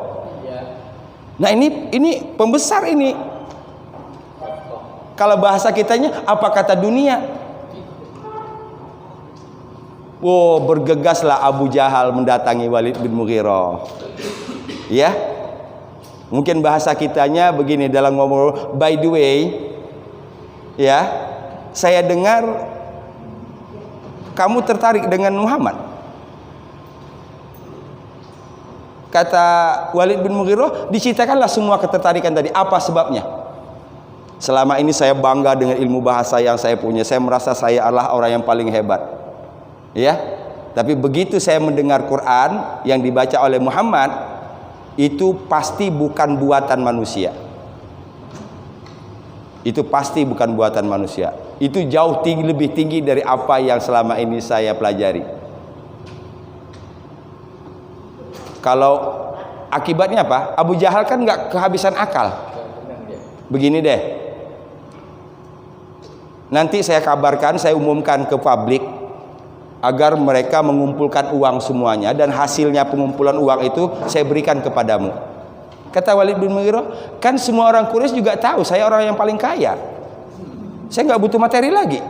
Nah ini pembesar ini. Kalau bahasa kitanya apa kata dunia? Oh, bergegaslah Abu Jahal mendatangi Walid bin Mughirah. Ya. Mungkin bahasa kitanya begini dalam ngomong, by the way, ya, saya dengar kamu tertarik dengan Muhammad. Kata Walid bin Mughirah, diceritakanlah semua ketertarikan tadi. Apa sebabnya? Selama ini saya bangga dengan ilmu bahasa yang saya punya. Saya merasa saya adalah orang yang paling hebat. Ya. Tapi begitu saya mendengar Quran yang dibaca oleh Muhammad, itu pasti bukan buatan manusia. Itu pasti bukan buatan manusia. Itu jauh tinggi, lebih tinggi dari apa yang selama ini saya pelajari. Kalau akibatnya apa? Abu Jahal kan nggak kehabisan akal. Begini deh. Nanti saya kabarkan, saya umumkan ke publik agar mereka mengumpulkan uang semuanya, dan hasilnya pengumpulan uang itu saya berikan kepadamu. Kata Walid bin Mughirah, kan semua orang Quraisy juga tahu saya orang yang paling kaya. Saya nggak butuh materi lagi.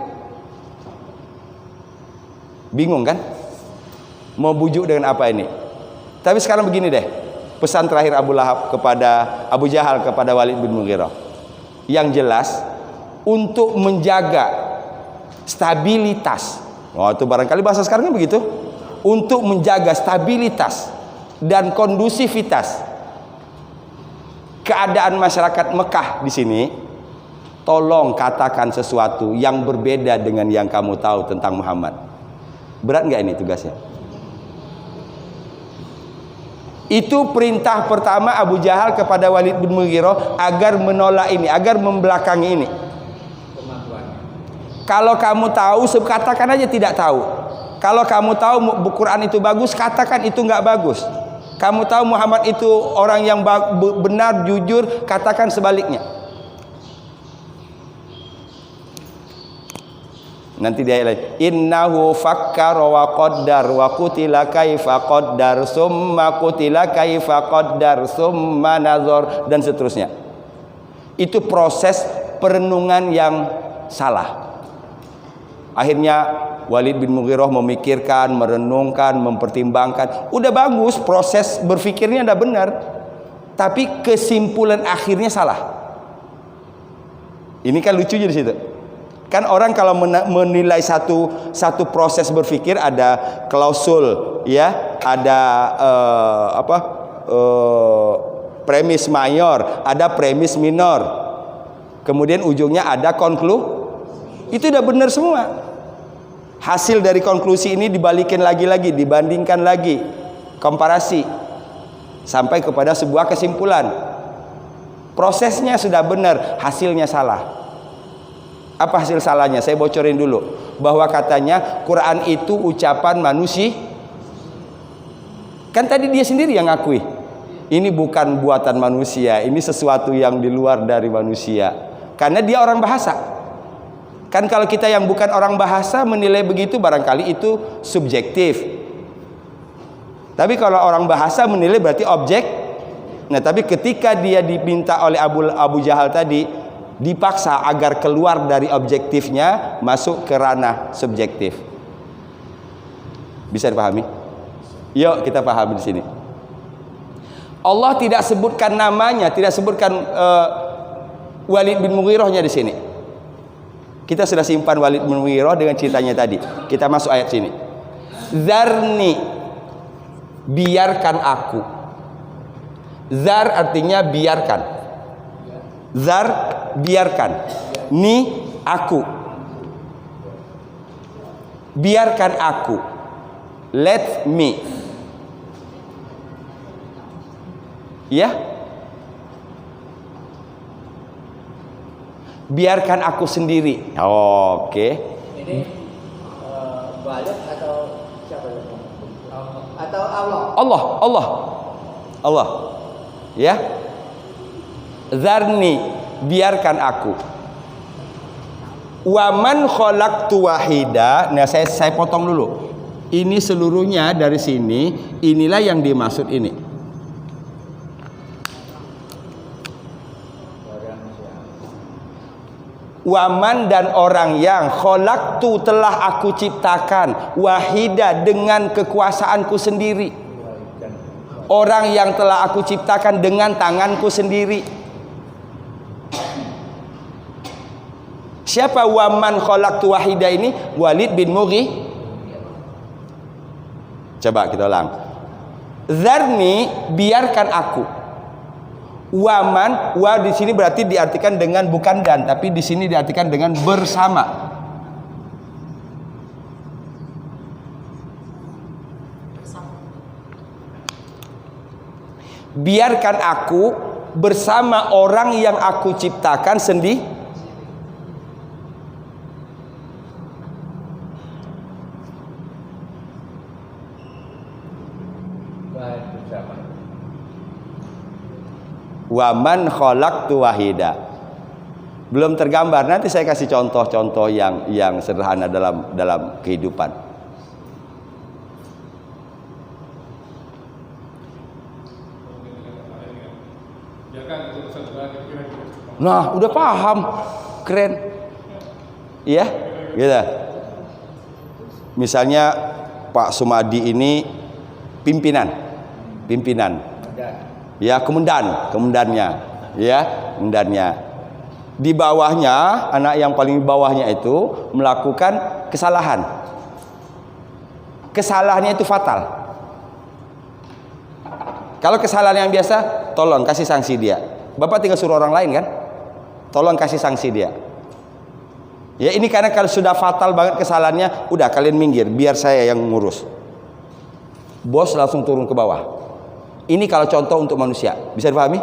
Bingung kan? Mau bujuk dengan apa ini? Tapi sekarang begini deh, pesan terakhir Abu Jahal kepada Walid bin Mughirah. Yang jelas, untuk menjaga stabilitas. Oh, itu barangkali bahasa sekarang begitu. Untuk menjaga stabilitas dan kondusivitas keadaan masyarakat Mekah di sini, tolong katakan sesuatu yang berbeda dengan yang kamu tahu tentang Muhammad. Berat nggak ini tugasnya? Itu perintah pertama Abu Jahal kepada Walid bin Mughirah agar menolak ini, agar membelakangi ini. Kalau kamu tahu, katakan aja tidak tahu. Kalau kamu tahu Quran itu bagus, katakan itu nggak bagus. Kamu tahu Muhammad itu orang yang benar, jujur, katakan sebaliknya. Nanti dia lagi, innahu fakkara wa qaddar wa qutila kaifa qaddar summa qutila kaifa qaddar summa nazar, dan seterusnya. Itu proses perenungan yang salah. Akhirnya Walid bin Mughirah memikirkan, merenungkan, mempertimbangkan. Udah bagus, proses berpikirnya udah benar, tapi kesimpulan akhirnya salah. Ini kan lucunya di situ. Kan orang kalau menilai satu proses berpikir ada klausul, ya, ada premis mayor, ada premis minor, kemudian ujungnya ada itu udah benar semua. Hasil dari konklusi ini dibalikin lagi-lagi, dibandingkan lagi, komparasi, sampai kepada sebuah kesimpulan. Prosesnya sudah benar, hasilnya salah. Apa hasil salahnya? Saya bocorin dulu, bahwa katanya Quran itu ucapan manusia. Kan tadi dia sendiri yang ngakui, ini bukan buatan manusia, ini sesuatu yang di luar dari manusia. Karena dia orang bahasa. Kan kalau kita yang bukan orang bahasa menilai begitu, barangkali itu subjektif. Tapi kalau orang bahasa menilai berarti objek. Nah, tapi ketika dia diminta oleh Abu Jahal tadi, dipaksa agar keluar dari objektifnya, masuk ke ranah subjektif. Bisa dipahami? Yuk kita pahami di sini. Allah tidak sebutkan namanya, tidak sebutkan Walid bin Mughirahnya di sini. Kita sudah simpan Walid bin Mughirah dengan ceritanya tadi. Kita masuk ayat sini. Zarni, biarkan aku. Zar artinya biarkan. Zar, biarkan. Ni, aku. Biarkan aku. Let me. Ya. Biarkan aku sendiri. Oke. Ini Walid atau siapa? Atau Allah? Allah. Ya. Zarni, biarkan aku. Waman khalaqtu wahida. Nah, saya potong dulu. Ini seluruhnya dari sini, inilah yang dimaksud ini. Waman, dan orang yang khalaqtu, telah aku ciptakan, wahida, dengan kekuasaanku sendiri. Orang yang telah aku ciptakan dengan tanganku sendiri. Siapa waman khalaqtu wahida ini? Walid bin Mughirah. Coba kita ulang. Zarni, biarkan aku. Waman, wa di sini berarti diartikan dengan bukan dan, tapi di sini diartikan dengan bersama. biarkan aku bersama orang yang aku ciptakan sendiri. bersama. Waman khalaqtu wahida. Belum tergambar. Nanti saya kasih contoh-contoh yang sederhana dalam kehidupan. Nah, udah paham. Keren. Iya, gitu. Misalnya Pak Sumadi ini pimpinan. Ya, komandannya. Ya, komandannya. Di bawahnya, anak yang paling bawahnya itu melakukan kesalahan. Kesalahannya itu fatal. Kalau kesalahan yang biasa, tolong kasih sanksi dia. Bapak tinggal suruh orang lain kan? Tolong kasih sanksi dia. Ya, ini karena kalau sudah fatal banget kesalahannya, udah kalian minggir, biar saya yang ngurus. Bos langsung turun ke bawah. Ini kalau contoh untuk manusia, bisa dipahami?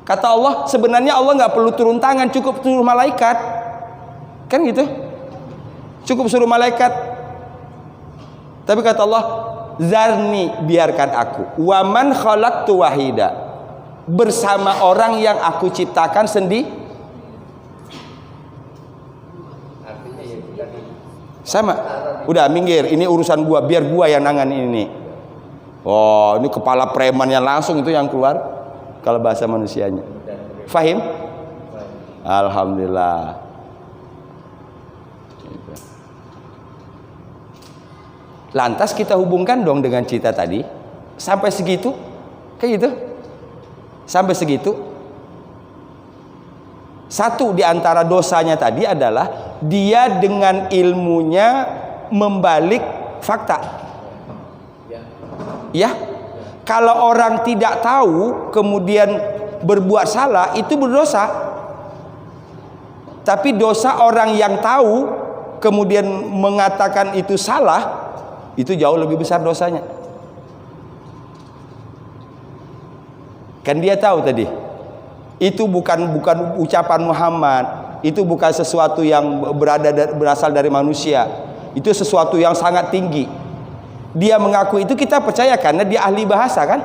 Kata Allah, sebenarnya Allah nggak perlu turun tangan, cukup suruh malaikat, kan gitu? Cukup suruh malaikat. Tapi kata Allah, zarni, biarkan aku. Waman khalaqtu wahida, bersama orang yang aku ciptakan sendiri. Artinya ya tadi. Sama. Udah minggir, ini urusan gua, biar gua yang nangan ini. Oh, ini kepala premannya langsung itu yang keluar. Kalau bahasa manusianya. Fahim? Alhamdulillah. Lantas kita hubungkan dong dengan cerita tadi. Sampai segitu? Kayak gitu? Sampai segitu? Satu di antara dosanya tadi adalah dia dengan ilmunya membalik fakta. Ya, kalau orang tidak tahu kemudian berbuat salah, itu berdosa. Tapi dosa orang yang tahu kemudian mengatakan itu salah, itu jauh lebih besar dosanya. Kan dia tahu tadi, itu bukan ucapan Muhammad, itu bukan sesuatu yang berasal dari manusia, itu sesuatu yang sangat tinggi. Dia mengaku itu, kita percaya karena dia ahli bahasa kan.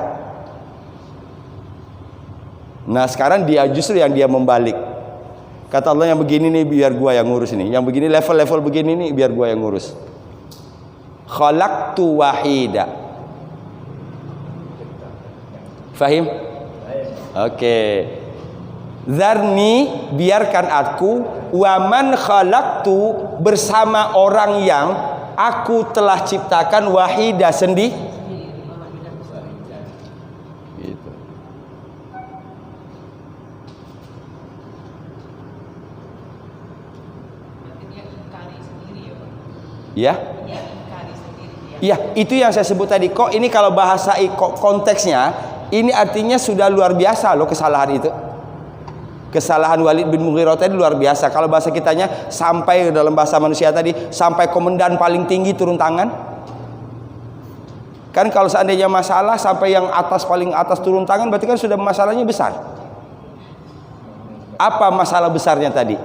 Nah sekarang dia justru yang dia membalik. Kata Allah, yang begini nih biar gua yang ngurus ini, yang begini level begini nih biar gua yang ngurus. Khalaqtu wahida. Fahim? Oke. Zarni, biarkan aku, waman khalaqtu, bersama orang yang aku telah ciptakan wahida sendiri. Gitu. Ya. Iya, itu yang saya sebut tadi. Kok ini kalau bahasa konteksnya, ini artinya sudah luar biasa loh kesalahan itu. Kesalahan Walid bin Mughirah tadi luar biasa. Kalau bahasa kitanya, sampai dalam bahasa manusia tadi, sampai komandan paling tinggi turun tangan. Kan kalau seandainya masalah sampai yang atas, paling atas turun tangan, berarti kan sudah masalahnya besar. Apa masalah besarnya tadi?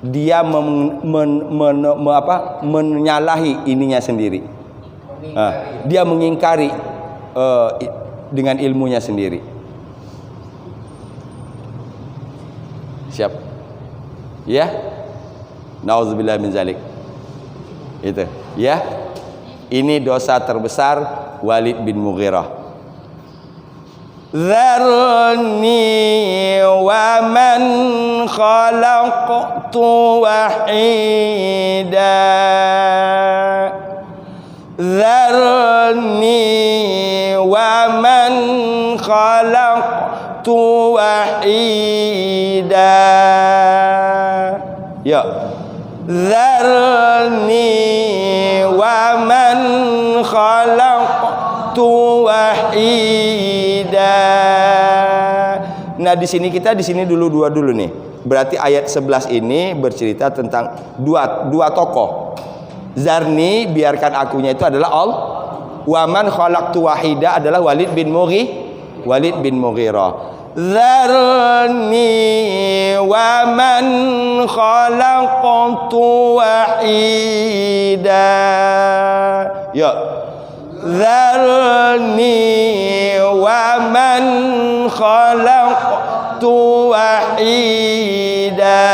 Dia menyalahi ininya sendiri. Dia mengingkari dengan ilmunya sendiri. Siap? Ya? Nauzubillah min zalik. Itu, ya. Ini dosa terbesar Walid bin Mughirah. Dzarni wa man khalaqtu wahida. Dzarni wa man khalaqtu wahida. Ya. Dzarni wa man khalaqtu wahida. Nah, di sini dulu nih. Berarti ayat 11 ini bercerita tentang dua tokoh. Zarni, biarkan akunya itu adalah Allah. Wa man khalaqtu wahida adalah Walid bin Mughirah. Dzarni wa man khalaqtu wahida. Ya. Dzarni wa man khalaqtu wahida.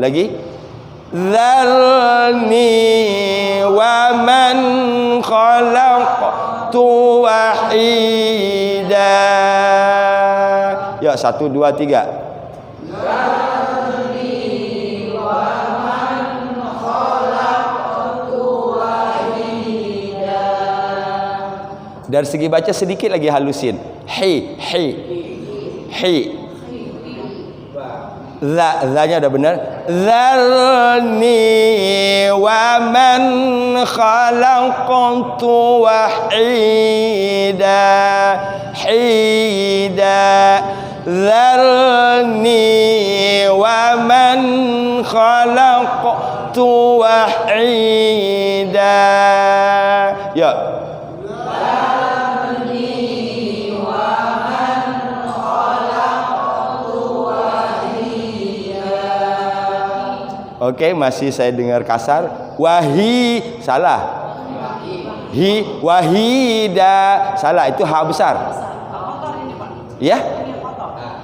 Lagi. Dzarni wa man khalaqtu wahida. Ya, 1 2 3. Dzarni wa man khalaqtu wahida. Dari segi baca sedikit lagi halusin. Hi. Za-nya udah benar. Dzarni wa man khalaqtu wahida. Dzarni wa man khalaqtu wahida. Ya. Oke, masih saya dengar kasar. Wahi, salah. Wahida, salah. Itu ha besar. Ya?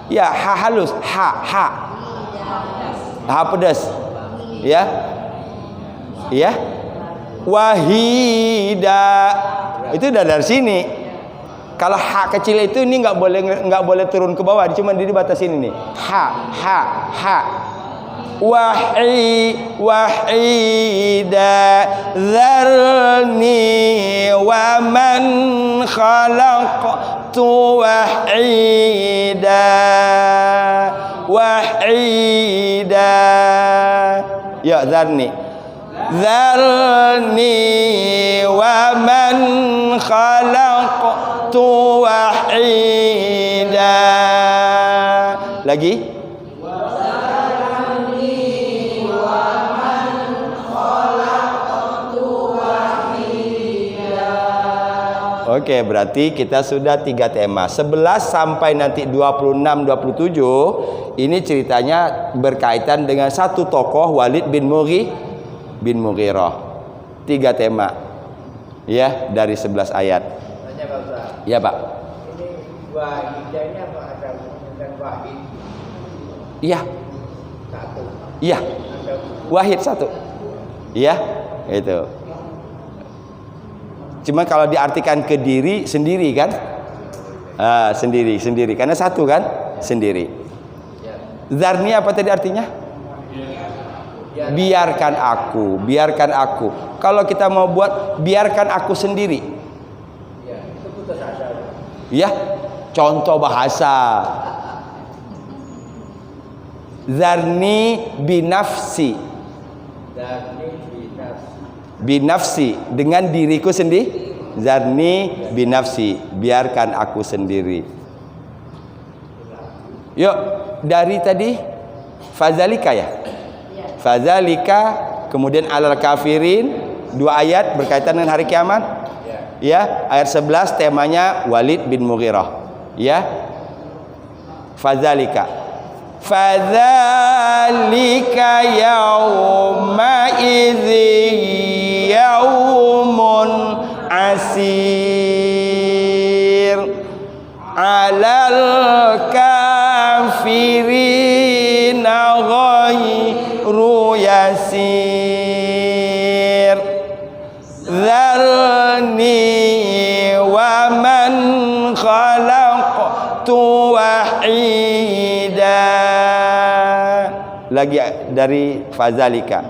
Ya, ha halus. Ha pedas. Ya? Wahida. Itu udah dari sini. Kalau ha kecil itu ini nggak boleh turun ke bawah, cuma di batas ini nih. Ha. Wahida. Dzarni wa man khalaqtu wahida. Ya, dzarni wa man khalaqtu wahida. Lagi. Oke, berarti kita sudah 3 tema. 11 sampai nanti 26, 27 ini ceritanya berkaitan dengan satu tokoh, Walid bin Mughirah. 3 tema. Ya, dari 11 ayat. Tanya Pak Ustaz. Ya, Pak. Ini wahidanya apa ada dengan wahid? Iya. Satu. Iya. Wahid satu. Iya, itu. Cuma kalau diartikan ke diri sendiri kan? Sendiri. Karena satu kan? Sendiri. Dzarni apa tadi artinya? Biarkan aku. Kalau kita mau buat biarkan aku sendiri. Ya, itu putus asa. Ya, contoh bahasa. Dzarni binafsi. Binafsi, dengan diriku sendiri. Dzarni binafsi, biarkan aku sendiri. Yuk, dari tadi fadzalika ya. Fadzalika, kemudian alal kafirin, 2 ayat berkaitan dengan hari kiamat. Ya, ayat 11 temanya Walid bin Mughirah. Ya. Fadzalika yauma idzi yaumun asir alal kafirina ghairu yasir. Dzarni wa man khalaqtu wahida. Lagi dari fadzalika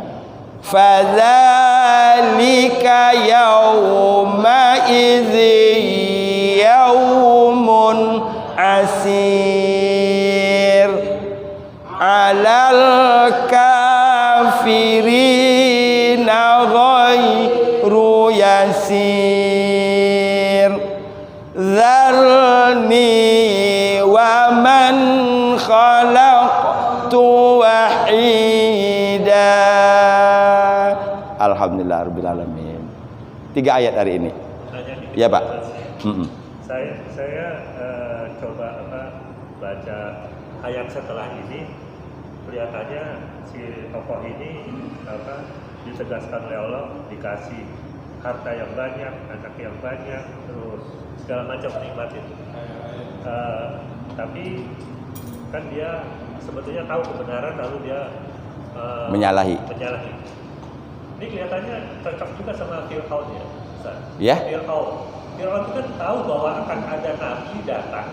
yauma idzi yaumun asir alal kafirina ghairu yasir. Dzarni wa man khalaqtu wahida. Alhamdulillah rabbil alamin. 3 ayat hari ini. Ya Pak. Saya coba baca ayat setelah ini, kelihatannya si tokoh ini ditegaskan oleh Allah, dikasih harta yang banyak, anak yang banyak, terus segala macam nikmat itu. Tapi kan dia sebetulnya tahu kebenaran, lalu dia menyalahi. Ini kelihatannya cocok juga sama Fir'aun ya, Ustaz. Ya. Fir'aun itu kan tahu bahwa akan ada nabi datang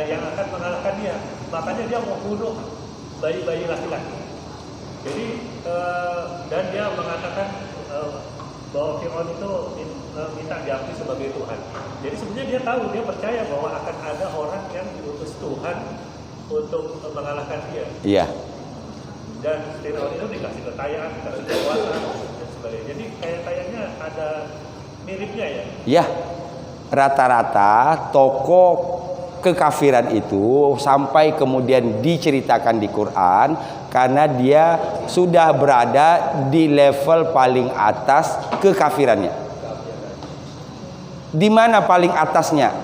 yang akan mengalahkan dia, makanya dia mau bunuh bayi-bayi laki-laki. Jadi dan dia mengatakan bahwa Fir'aun itu minta diakui sebagai Tuhan. Jadi sebenarnya dia tahu, dia percaya bahwa akan ada orang yang diutus Tuhan untuk mengalahkan dia. Iya. Dan Fir'aun itu dikasih kekayaan, dikasih kekuasaan dan sebagainya. Jadi kayaknya ada miripnya ya. Ya. Rata-rata tokoh kekafiran itu sampai kemudian diceritakan di Quran karena dia sudah berada di level paling atas kekafirannya. Di mana paling atasnya?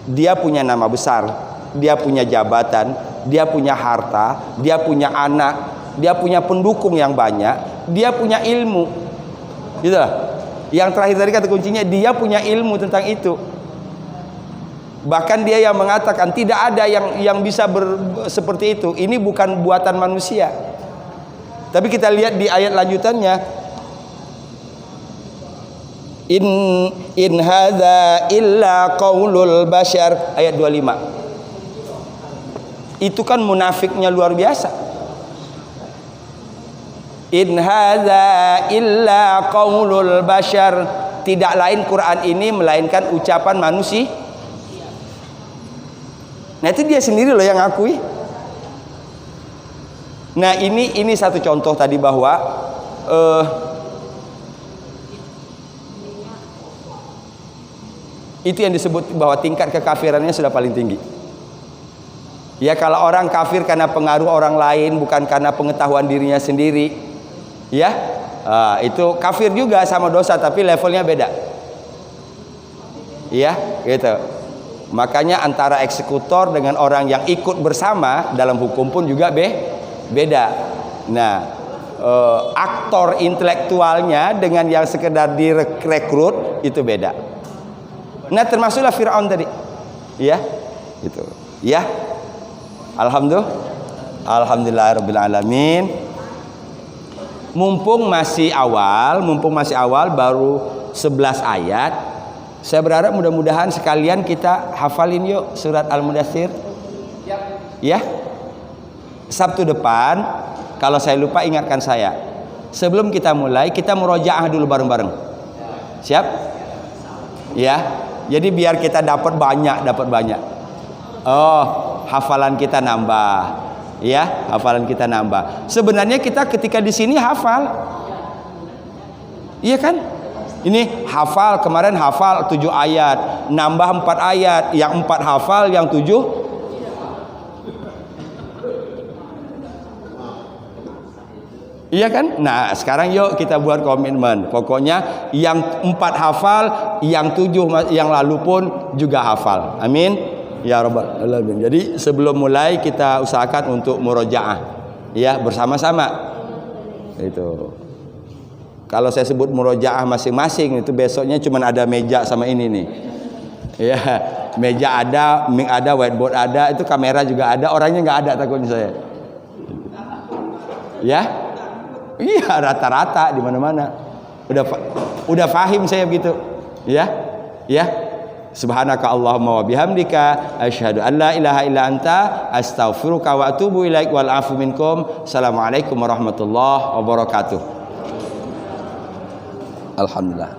Dia punya nama besar, dia punya jabatan, dia punya harta, dia punya anak, dia punya pendukung yang banyak, dia punya ilmu. Gitu lah. Yang terakhir tadi kata kuncinya, dia punya ilmu tentang itu. Bahkan dia yang mengatakan tidak ada yang bisa seperti itu. Ini bukan buatan manusia. Tapi kita lihat di ayat lanjutannya, in hadza illa qaulul bashar, ayat 25. Itu kan munafiknya luar biasa. In hadza illa qaulul bashar, tidak lain Quran ini melainkan ucapan manusia. Nah itu dia sendiri loh yang ngakui. Nah ini satu contoh tadi bahwa itu yang disebut bahwa tingkat kekafirannya sudah paling tinggi. Ya kalau orang kafir karena pengaruh orang lain, bukan karena pengetahuan dirinya sendiri, ya itu kafir juga sama dosa, tapi levelnya beda. Ya gitu. Makanya antara eksekutor dengan orang yang ikut bersama dalam hukum pun juga beda. Nah, aktor intelektualnya dengan yang sekedar direkrut itu beda. Nah, termasuklah Fir'aun tadi. Ya, gitu. Ya. Alhamdulillahirabbil alamin. Mumpung masih awal baru 11 ayat. Saya berharap mudah-mudahan sekalian kita hafalin yuk surat Al-Mudaththir. Ya. Sabtu depan kalau saya lupa ingatkan saya. Sebelum kita mulai kita murojaah dulu bareng-bareng. Siap? Ya. Jadi biar kita dapat banyak. Oh, hafalan kita nambah. Ya, hafalan kita nambah. Sebenarnya kita ketika di sini hafal. Iya kan? Ini hafal, kemarin hafal 7 ayat, nambah 4 ayat, yang 4 hafal, yang 7 iya kan? Nah sekarang yuk kita buat komitmen. Pokoknya yang 4 hafal, yang 7 yang lalu pun juga hafal. Amin ya rabbal alamin. Jadi sebelum mulai kita usahakan untuk murojaah ya bersama-sama. Itu kalau saya sebut murojaah masing-masing itu besoknya cuma ada meja sama ini nih. Ya, meja ada, mic ada, whiteboard ada, itu kamera juga ada, orangnya nggak ada takutnya saya. Ya, iya rata-rata di mana-mana. Udah fahim saya begitu. Ya, ya. Subhanaka Allahumma wa bihamdika asyhadu an la ilaha illa anta astaghfiruka wa atubu ilaik wal afu minkum. Assalamualaikum warahmatullahi wabarakatuh. Alhamdulillah.